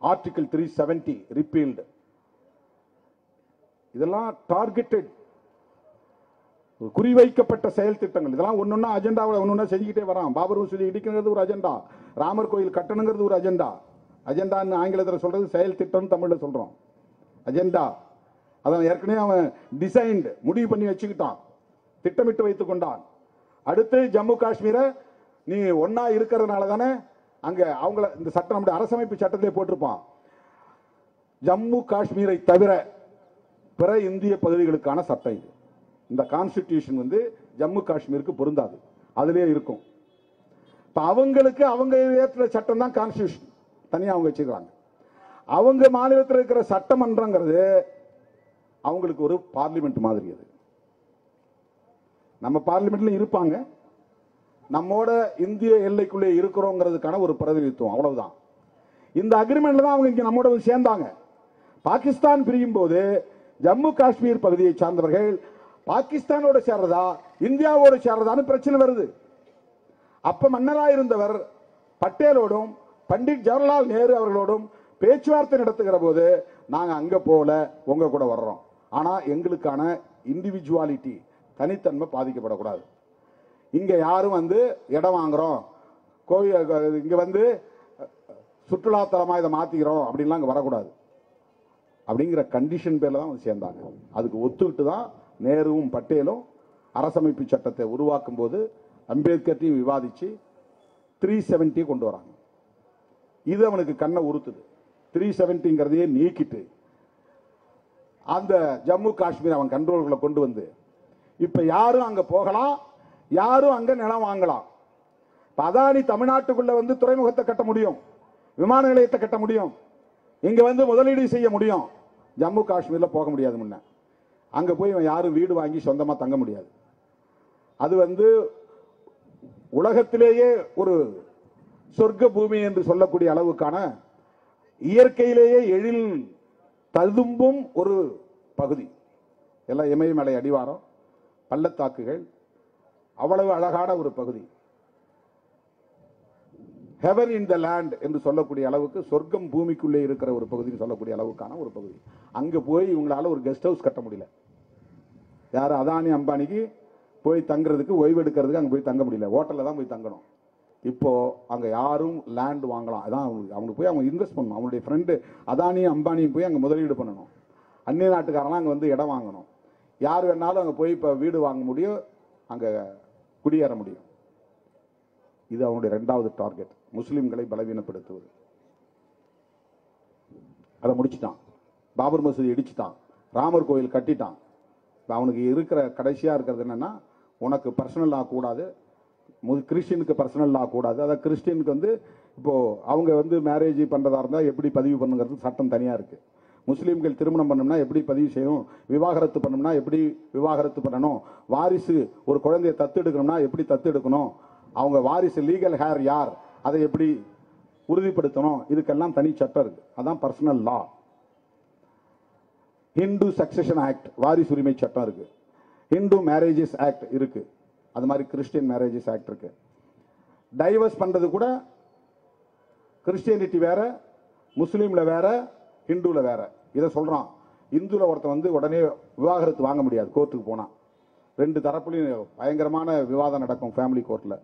Article 370 repealed. இதெல்லாம் டார்கெட்டட், குறிவைக்கப்பட்ட செயல் திட்டங்கள். இதெல்லாம் ஒன்னொன்னா அஜெண்டாவில் ஒன்னொன்னா செஞ்சுக்கிட்டே வரான். பாபர் மசூதி இடிக்கிறது ஒரு அஜெண்டா, ராமர் கோயில் கட்டணுங்கிறது ஒரு அஜெண்டா. அஜெண்டான்னு ஆங்கிலத்தில் சொல்றது செயல் திட்டம், தமிழ்ல சொல்றோம் அஜெண்டா. அதான் ஏற்கனவே அவன் டிசைன்டு, முடிவு பண்ணி வச்சுக்கிட்டான், திட்டமிட்டு வைத்துக் கொண்டான். அடுத்து ஜம்மு காஷ்மீரை நீ ஒன்னா இருக்கிறதுனால தானே அங்க அவங்கள இந்த சட்டம் நம்முடைய அரசமைப்பு சட்டத்திலே போட்டிருப்பான். ஜம்மு காஷ்மீரை தவிர பிற இந்திய பகுதிகளுக்கான சட்டம் இது. இந்த கான்ஸ்டிடியூஷன் வந்து ஜம்மு காஷ்மீருக்கு பொருந்தாது, அதிலே இருக்கும். இப்ப அவங்களுக்கு அவங்க ஏற்ற சட்டம் தான் கான்ஸ்டிடியூஷன், தனியா அவங்க வச்சுக்கிறாங்க. அவங்க மாநிலத்தில் இருக்கிற சட்டமன்றங்கிறது அவங்களுக்கு ஒரு பார்லிமெண்ட் மாதிரி. அது நம்ம பார்லிமெண்ட்ல இருப்பாங்க, நம்மோட இந்திய எல்லைக்குள்ளே இருக்கிறோங்கிறதுக்கான ஒரு பிரதிநிதித்துவம், அவ்வளவுதான். இந்த அக்ரிமெண்ட்ல தான் அவங்க இங்க நம்மோட வந்து சேர்ந்தாங்க. பாகிஸ்தான் பிரியும் போது ஜம்மு காஷ்மீர் பகுதியை சார்ந்தவர்கள் பாகிஸ்தானோட சேர்றதா இந்தியாவோட சேர்றதான்னு பிரச்சனை வருது. அப்ப மன்னராக இருந்தவர் பட்டேலோடும் பண்டிட் ஜவஹர்லால் நேரு அவர்களோடும் பேச்சுவார்த்தை நடத்துகிற போது நாங்க அங்க போல உங்க கூட வர்றோம், ஆனா எங்களுக்கான இண்டிவிஜுவாலிட்டி, தனித்தன்மை பாதிக்கப்படக்கூடாது. இங்க யாரும் வந்து இடம் வாங்குறோம், கோவில் இங்க வந்து சுற்றுலாத்தலமா இதை மாத்திக்கிறோம் அப்படின்லாம் அங்க வரக்கூடாது அப்படிங்கிற கண்டிஷன் பேர்ல தான் வந்து சேர்ந்தாங்க. அதுக்கு ஒத்துக்கிட்டு தான் நேருவும் பட்டேலும் அரசமைப்பு சட்டத்தை உருவாக்கும் போது அம்பேத்கர்டையும் விவாதிச்சு 370 கொண்டு வராங்க. இது அவனுக்கு கண்ணை உறுத்துது. 370ங்கிறதையே நீக்கிட்டு அந்த ஜம்மு காஷ்மீர் அவன் கண்ட்ரோல்களை கொண்டு வந்து இப்ப யாரும் அங்க போகலாம், யாரும் அங்க நிலம் வாங்கலாம். அதானி தமிழ்நாட்டுக்குள்ள வந்து துறைமுகத்தை கட்ட முடியும், விமான நிலையத்தை கட்ட முடியும், இங்க வந்து முதலீடு செய்ய முடியும். ஜம்மு காஷ்மீர்ல போக முடியாது. முன்ன அங்க போய் யாரும் வீடு வாங்கி சொந்தமா தங்க முடியாது. அது வந்து உலகத்திலேயே ஒரு சொர்க்க பூமி என்று சொல்லக்கூடிய அளவுக்கான இயற்கையிலேயே எழில் ததும்பும் ஒரு பகுதி. எல்லாம் இமயமலை அடிவாரம், பள்ளத்தாக்குகள், அவ்வளவு அழகான ஒரு பகுதி. ஹெவன் இன் த லேண்ட் என்று சொல்லக்கூடிய அளவுக்கு சொர்க்கம் பூமிக்குள்ளே இருக்கிற ஒரு பகுதின்னு சொல்லக்கூடிய அளவுக்கான ஒரு பகுதி. அங்க போய் இவங்களால ஒரு கெஸ்ட் ஹவுஸ் கட்ட முடியல. யாரும் அதானி அம்பானிக்கு போய் தங்குறதுக்கு, ஓய்வு எடுக்கிறதுக்கு அங்க போய் தங்க முடியல, ஹோட்டல்ல தான் போய் தங்கணும். இப்போ அங்க யாரும் லேண்ட் வாங்கலாம். அதான் அவங்களுக்கு போய் அவங்க இன்வெஸ்ட் பண்ணணும். அவங்களுடைய ஃப்ரெண்டு அதானி அம்பானியும் போய் அங்க முதலீடு பண்ணணும். அந்நிய நாட்டுக்காரலாம் அங்க வந்து இடம் வாங்கணும். யார் வேணாலும் அங்க போய் இப்ப வீடு வாங்க முடியும், அங்க குடியேற முடியும். இது அவனுடைய 2வது டார்கெட், முஸ்லிம்களை பலவீனப்படுத்துவது. அதை முடிச்சுட்டான். பாபர் மசூதி இடிச்சுட்டான், ராமர் கோயில் கட்டிட்டான். அவனுக்கு இருக்கிற கடைசியா இருக்கிறது என்னன்னா, உனக்கு பர்சனல் ஆகக்கூடாது, கிறிஸ்டியனுக்கு பர்சனல் ஆகக்கூடாது. அதாவது கிறிஸ்டியனுக்கு வந்து இப்போ அவங்க வந்து மேரேஜ் பண்றதா இருந்தா எப்படி பதிவு பண்ணுங்கிறது சட்டம் தனியா இருக்கு. முஸ்லீம்கள் திருமணம் பண்ணணும்னா எப்படி பதிவு செய்யணும், விவாகரத்து பண்ணணும்னா எப்படி விவாகரத்து பண்ணணும், வாரிசு ஒரு குழந்தையை தத்து எடுக்கணும்னா எப்படி தத்து எடுக்கணும், அவங்க வாரிசு லீகல் ஹேர் யார் அதை எப்படி உறுதிப்படுத்தணும், இதுக்கெல்லாம் தனி சட்டம் இருக்கு. அதான் பர்சனல் லா. ஹிந்து சக்சஷன் ஆக்ட், வாரிசு உரிமை சட்டம் இருக்கு. ஹிந்து மேரேஜஸ் ஆக்ட் இருக்கு. அது மாதிரி கிறிஸ்டியன் மேரேஜஸ் ஆக்ட் இருக்கு. டைவர்ஸ் பண்றது கூட கிறிஸ்டியானிட்டி வேற, முஸ்லீம்ல வேற, ஹிந்துல வேற. இதை சொல்றான். இந்துல ஒருத்தன் வந்து உடனே விவாகரத்து வாங்க முடியாது. கோர்ட்டுக்கு போனா 2 தரப்புலையும் பயங்கரமான விவாதம் நடக்கும். ஃபேமிலி கோர்ட்ல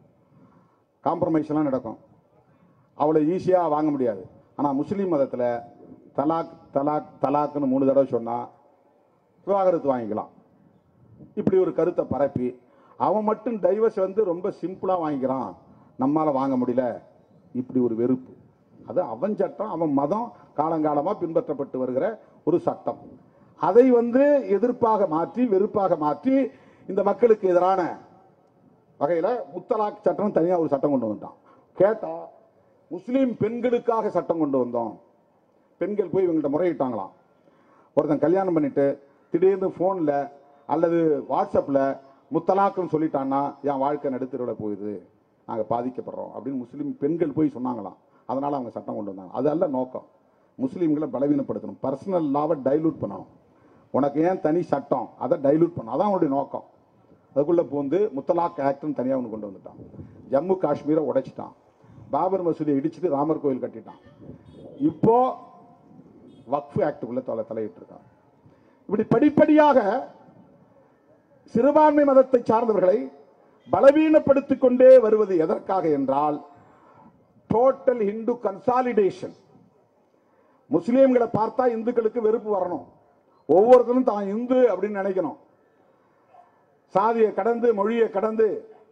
காம்ப்ரமைஸ் எல்லாம் நடக்கும். அவளை ஈஸியா வாங்க முடியாது. ஆனா முஸ்லீம் மதத்துல தலாக் தலாக் தலாக்னு 3 தடவை சொன்னா விவாகரத்து வாங்கிக்கலாம். இப்படி ஒரு கருத்தை பரப்பி அவன் மட்டும் டைவர்ஸ் வந்து ரொம்ப சிம்பிளா வாங்கிக்கிறான், நம்மால வாங்க முடியல. இப்படி ஒரு வெறுப்பு. அது அவன் சட்டம், அவன் மதம், காலங்காலமா பின்பற்றப்பட்டு வருகிற ஒரு சட்டம். அதை வந்து எதிர்ப்பாக மாற்றி, வெறுப்பாக மாற்றி இந்த மக்களுக்கு எதிரான வகையில முத்தலாக் சட்டம் தனியா ஒரு சட்டம் கொண்டு வந்தான். கேட்டா முஸ்லீம் பெண்களுக்காக சட்டம் கொண்டு வந்தோம். பெண்கள் போய் இவங்கள்ட்ட முறையிட்டாங்களாம். ஒருத்தன் கல்யாணம் பண்ணிட்டு திடீர்னு போன்ல அல்லது வாட்ஸ்அப்ல முத்தலாக்குன்னு சொல்லிட்டான்னா என் வாழ்க்கை நடுத்தருவில் போயிடுது, நாங்கள் பாதிக்கப்படுறோம் அப்படின்னு முஸ்லீம் பெண்கள் போய் சொன்னாங்களாம். அதனால அவங்க சட்டம் கொண்டு வந்தாங்க. அது அல்ல நோக்கம். முஸ்லீம்களை பலவீனப்படுத்தணும், பர்சனல் லாவை டைலூட் பண்ணணும். உனக்கு ஏன் தனி சட்டம், அதை டைலூட் பண்ணணும், அதான் அவனுடைய நோக்கம். அதுக்குள்ள பூந்து முத்தலாக் ஆக்ட்னு தனியாக ஒன்று கொண்டு வந்துட்டான். ஜம்மு காஷ்மீரை உடைச்சிட்டான். பாபர் மசூதியை இடிச்சுட்டு ராமர் கோயில் கட்டிட்டான். இப்போ வக்ஃப் ஆக்டுக்குள்ள தலையிட்டு இருக்கான். இப்படி படிப்படியாக சிறுபான்மை மதத்தை சார்ந்தவர்களை பலவீனப்படுத்திக் கொண்டே வருவது எதற்காக என்றால் டோட்டல் இந்து கன்சாலிடேஷன். முஸ்லீம்களை பார்த்தா இந்துக்களுக்கு வெறுப்பு வரணும், ஒவ்வொருத்தரும் தான் இந்து அப்படின்னு நினைக்கணும். சாதியை கடந்து மொழியை கடந்து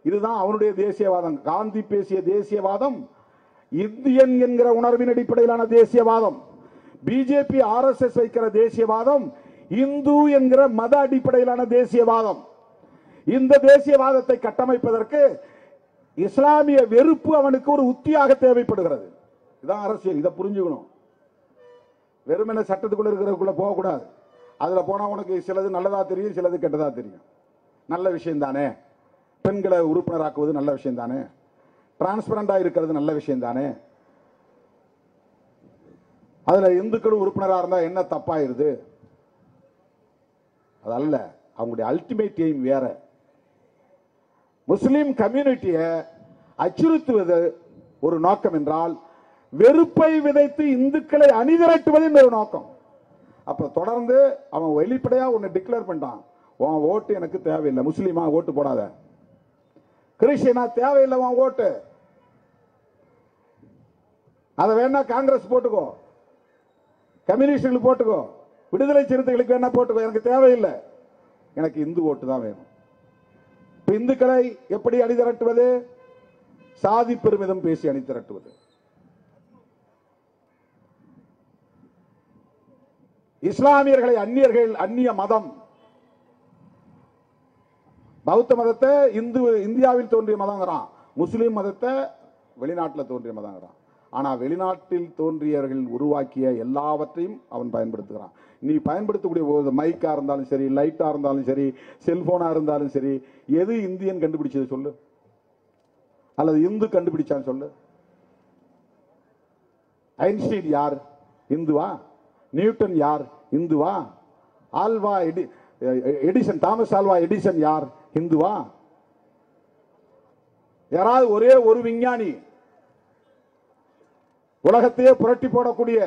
இதுதான் அவனுடைய தேசியவாதம். காந்தி பேசிய தேசியவாதம் இந்தியன் என்கிற உணர்வின் அடிப்படையிலான தேசியவாதம். பிஜேபி ஆர்எஸ்எஸ் வைக்கிற தேசியவாதம் இந்து என்கிற மத அடிப்படையிலான தேசியவாதம். இந்த தேசியவாதத்தை கட்டமைப்பதற்கு இஸ்லாமிய வெறுப்பு அவனுக்கு ஒரு உத்தியாக தேவைப்படுகிறது. இதான் அரசியல், இதை புரிஞ்சுக்கணும். வெறுமன சட்டத்துக்குள்ள இருக்கிறதுக்குள்ள போகக்கூடாது. அதுல போனா உனக்கு சிலது நல்லதா தெரியும், சிலது கெட்டதா தெரியும். நல்ல விஷயம் தானே, பெண்களை உறுப்பினராக்குவது நல்ல விஷயம் தானே, டிரான்ஸ்பரண்டா இருக்கிறது நல்ல விஷயம் தானே, அதுல இந்துக்களும் உறுப்பினராக இருந்தா என்ன தப்பாயிருது? அதல்ல, அவங்களுடைய அல்டிமேட் எய்ம் வேற. முஸ்லிம் கம்யூனிட்டியை அச்சுறுத்துவது ஒரு நோக்கம் என்றால் வெறுப்பை விதைத்து இந்துக்களை அணிதிரட்டுவது ஒரு நோக்கம். அப்ப தொடர்ந்து அவன் வெளிப்படையா ஒன்னு டிக்ளேர் பண்ணிட்டான், உன் ஓட்டு எனக்கு தேவையில்லை, முஸ்லீமா ஓட்டு போடாத, கிறிஸ்டியனா தேவையில்லை உன் ஓட்டு, அதை வேணா காங்கிரஸ் போட்டுக்கோ, கம்யூனிஸ்டுகளுக்கு போட்டுக்கோ, விடுதலை சிறுத்தைகளுக்கு வேணா போட்டுக்கோ, எனக்கு தேவையில்லை, எனக்கு இந்து ஓட்டு தான் வேணும். இந்துக்களை எப்படி அணிதிரட்டுவது? சாதி பெருமிதம் பேசி அணிதிரட்டுவது. இஸ்லாமியர்களை அந்நியர்கள், அந்நிய மதம், பௌத்த மதத்தை இந்தியாவில் தோன்றிய மதங்கிறான், முஸ்லிம் மதத்தை வெளிநாட்டில் தோன்றிய மதங்கிறான். ஆனா வெளிநாட்டில் தோன்றியவர்கள் உருவாக்கிய எல்லாவற்றையும் அவன் பயன்படுத்துகிறான். நீ பயன்படுத்தக்கூடிய மைக்கா இருந்தாலும் சரி, லைட்டா இருந்தாலும் சரி, செல்போனா இருந்தாலும் சரி, எது இந்தியன் கண்டுபிடிச்சது சொல்லு, அல்லது இந்து கண்டுபிடிச்சான்னு சொல்லு. ஐன்ஸ்டீன் யார்? இந்துவா? நியூட்டன் யார்? இந்துவா? Alva Edison, Thomas Alva Edison யார்? இந்துவா? யாராவது ஒரே ஒரு விஞ்ஞானி, உலகத்தையே புரட்டி போடக்கூடிய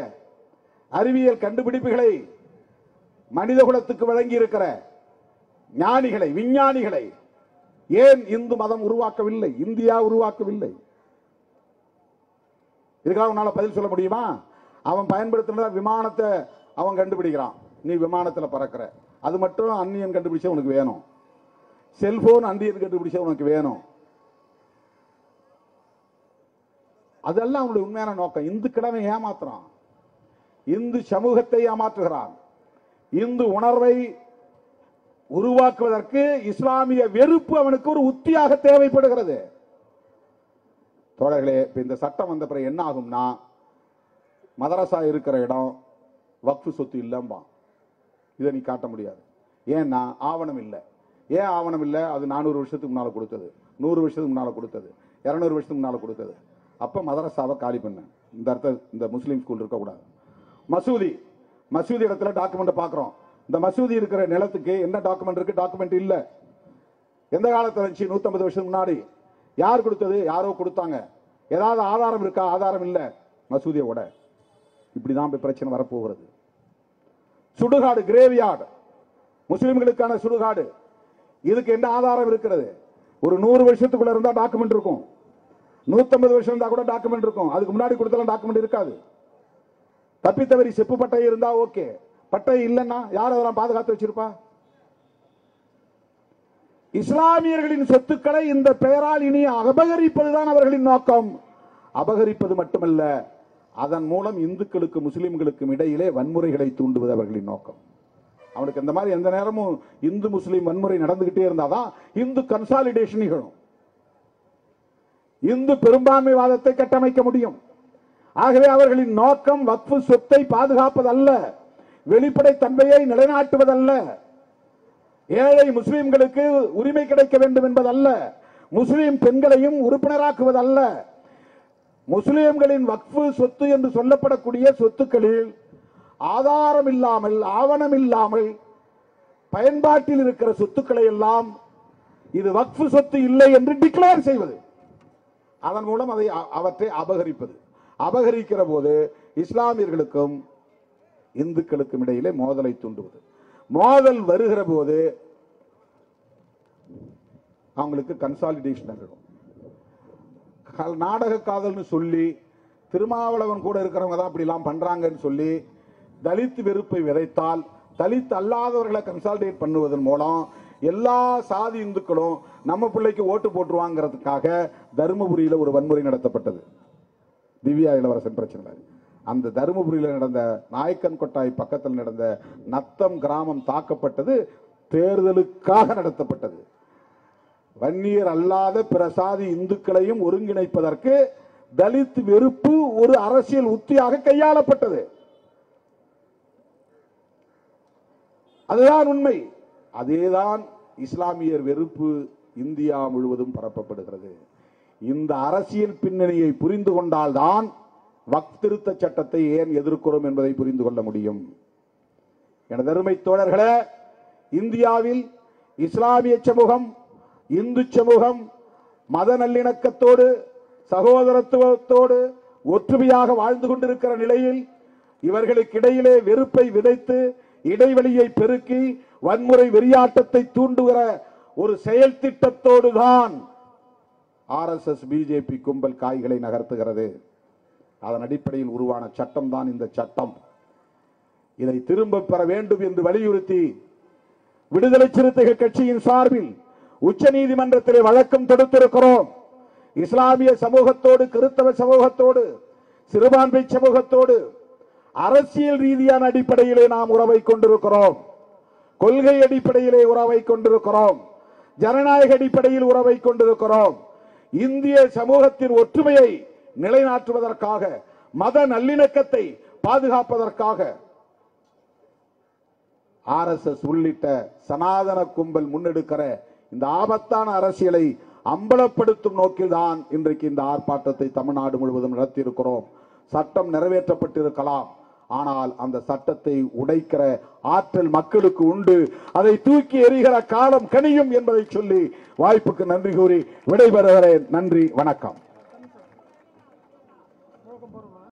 அறிவியல் கண்டுபிடிப்புகளை மனித குலத்துக்கு வழங்கி இருக்கிற ஞானிகளை, விஞ்ஞானிகளை ஏன் இந்து மதம் உருவாக்கவில்லை, இந்தியா உருவாக்கவில்லை? இதுக்காக உன்னால பதில் சொல்ல முடியுமா? அவன் பயன்படுத்தின விமானத்தை அவன் கண்டுபிடிக்கிறான், நீ விமானத்தில் பறக்கிற, அது மட்டும் அந்நியன் கண்டுபிடிச்ச உனக்கு வேணும். செல்போன் அந்நியன் கண்டுபிடிச்ச உனக்கு வேணும். அதெல்லாம் அவனுடைய உண்மையான நோக்கம். இந்துக்களை ஏமாத்துறான், இந்து சமூகத்தை ஏமாற்றுகிறான். இந்து உணர்வை உருவாக்குவதற்கு இஸ்லாமிய வெறுப்பு அவனுக்கு ஒரு உத்தியாக தேவைப்படுகிறது. தோழர்களே, இந்த சட்டம் வந்த பிறகு என்ன ஆகும்னா, மதரசா இருக்கிற இடம் வக்ஃப் சொத்து இல்லம்பா, இதை நீ காட்ட முடியாது. ஏன்னா ஆவணம் இல்லை. ஏன் ஆவணம் இல்லை? அது 400 வருஷத்துக்கு முன்னால கொடுத்தது, 100 வருஷத்துக்கு முன்னால கொடுத்தது, 200 வருஷத்துக்கு முன்னால கொடுத்தது. அப்ப மதரசாவை காலி பண்ண, இந்த அர்த்தம் இந்த முஸ்லீம் ஸ்கூல் இருக்கக்கூடாது. மசூதி இடத்துல டாக்குமெண்ட் பாக்குறோம். இந்த மசூதி இருக்கிற நிலத்துக்கு என்ன டாக்குமெண்ட் இருக்கு? டாக்குமெண்ட் இல்ல. எந்த காலத்துல இருந்துச்சு? 150 வருஷம் முன்னாடி. யார் கொடுத்தது? யாரோ கொடுத்தாங்க. ஏதாவது ஆதாரம் இருக்கா? ஆதாரம் இல்ல. மசூதியை விட இப்படிதான் பிரச்சனை வரப்போகிறது. சுடுகாடு, கிரேவியார்டு, முஸ்லிம்களுக்கான சுடுகாடு, இதுக்கு என்ன ஆதாரம் இருக்கிறது? ஒரு 100 வருஷத்துக்குள்ள இருந்தா டாக்குமெண்ட் இருக்கும், 150 வருஷம் இருந்தா கூட டாக்குமெண்ட் இருக்கும். அதுக்கு முன்னாடி கொடுத்தாலும் டாக்குமெண்ட் இருக்காது. தப்பித்தவரி செப்பு பட்டை இருந்தா ஓகே, பட்டை இல்லைன்னா யார் அதெல்லாம் பாதுகாத்து வச்சிருப்பா? இஸ்லாமியர்களின் சொத்துக்களை இந்த பெயரால் இனி அபகரிப்பதுதான் அவர்களின் நோக்கம். அபகரிப்பது மட்டுமல்ல, அதன் மூலம் இந்துக்களுக்கு முஸ்லிம்களுக்கும் இடையிலே வன்முறைகளை தூண்டுவது அவர்களின் நோக்கம். அவனுக்கு இந்த மாதிரி எந்த நேரமும் இந்து முஸ்லிம் வன்முறை நடந்துகிட்டே இருந்தாதான் இந்து கன்சாலிடேஷன் நிகழும், இந்து பெரும்பான்மைவாதத்தை கட்டமைக்க முடியும். ஆகவே அவர்களின் நோக்கம் வக்ஃப் சொத்தை பாதுகாப்பதல்ல, வெளிப்படை தன்மையை நிலைநாட்டுவதல்ல, ஏழை முஸ்லிம்களுக்கு உரிமை கிடைக்க வேண்டும் என்பதல்ல, முஸ்லிம் பெண்களையும் உறுப்பினராக்குவதல்ல, முஸ்லிம்களின் வக்ஃபு சொத்து என்று சொல்லப்படக்கூடிய சொத்துக்களில் ஆதாரம் இல்லாமல், ஆவணம் இல்லாமல் பயன்பாட்டில் இருக்கிற சொத்துக்களை எல்லாம் இது வக்ஃபு சொத்து இல்லை என்று டிக்ளேர் செய்வது, அதன் மூலம் அவற்றை அபகரிப்பது. அபகரிக்கிற போது இஸ்லாமியர்களுக்கும் இந்துக்களுக்கும் இடையிலே மோதலை தூண்டுவது. மோதல் வருகிற போது அவங்களுக்கு கன்சாலிடேஷன் ஆகிடும். நாடக காதல்னு சொல்லி திருமாவளவன் கூட இருக்கிறவங்க தான் அப்படி எல்லாம் பண்றாங்கன்னு சொல்லி தலித் வெறுப்பை விதைத்தால், தலித் அல்லாதவர்களை கன்சாலிடேட் பண்ணுவதன் மூலம் எல்லா சாதி இந்துக்களும் நம்ம பிள்ளைக்கு ஓட்டு போட்டுருவாங்கிறதுக்காக தருமபுரியில ஒரு வன்முறை நடத்தப்பட்டது. திவ்யா இளவரசன் பிரச்சனை. அந்த தருமபுரியில் நடந்த நாயக்கன் கொட்டாய் பக்கத்தில் நடந்த நத்தம் கிராமம் தாக்கப்பட்டது தேர்தலுக்காக நடத்தப்பட்டது. வன்னியர் அல்லாத பிற சாதி இந்துக்களையும் ஒருங்கிணைப்பதற்கு தலித் வெறுப்பு ஒரு அரசியல் உத்தியாக கையாளப்பட்டது. அதுதான் உண்மை. அதேதான் இஸ்லாமியர் வெறுப்பு இந்தியா முழுவதும் பரப்பப்படுகிறது. இந்த அரசியல் பின்னணியை புரிந்து கொண்டால்தான் வக்ஃப் திருத்த சட்டத்தை ஏன் எதிர்க்கிறோம் என்பதை புரிந்து கொள்ள முடியும். எனது அருமை தோழர்களே, இந்தியாவில் இஸ்லாமிய சமூகம், இந்து சமூகம் மத நல்லிணக்கத்தோடு சகோதரத்துவத்தோடு ஒற்றுமையாக வாழ்ந்து கொண்டிருக்கிற நிலையில் இவர்களுக்கு இடையிலே வெறுப்பை விதைத்து இடைவெளியை பெருக்கி வன்முறை வெறியாட்டத்தை தூண்டுகிற ஒரு செயல் திட்டத்தோடு தான் RSS பிஜேபி கும்பல் காய்களை நகர்த்துகிறது. அதன் அடிப்படையில் உருவான சட்டம் தான் இந்த சட்டம். இதை திரும்ப பெற வேண்டும் என்று வலியுறுத்தி விடுதலை சிறுத்தைகள் கட்சியின் சார்பில் உச்ச நீதிமன்றத்திலே வழக்கம் தொடுத்திருக்கிறோம். இஸ்லாமிய சமூகத்தோடு, கிறிஸ்தவ சமூகத்தோடு, சிறுபான்மை சமூகத்தோடு அரசியல் ரீதியான அடிப்படையிலே நாம் உறவை கொண்டிருக்கிறோம். கொள்கை அடிப்படையிலே உறவை கொண்டிருக்கிறோம். ஜனநாயக அடிப்படையில் உறவை கொண்டிருக்கிறோம். இந்திய சமூகத்தின் ஒற்றுமையை நிலைநாட்டுவதற்காக, மத நல்லிணக்கத்தை பாதுகாப்பதற்காக RSS உள்ளிட்ட சனாதன கும்பல் முன்னெடுக்கிற இந்த ஆபத்தான அரசியலை அம்பலப்படுத்தும் நோக்கில்தான் இன்றைக்கு இந்த ஆர்ப்பாட்டத்தை தமிழ்நாடு முழுவதும் நடத்தியிருக்கிறோம். சட்டம் நிறைவேற்றப்பட்டிருக்கலாம், ஆனால் அந்த சட்டத்தை உடைக்கிற ஆற்றல் மக்களுக்கு உண்டு. அதை தூக்கி எறிகிற காலம் கனியும் என்பதை சொல்லி வாய்ப்புக்கு நன்றி கூறி விடைபெறுகிறேன். நன்றி, வணக்கம்.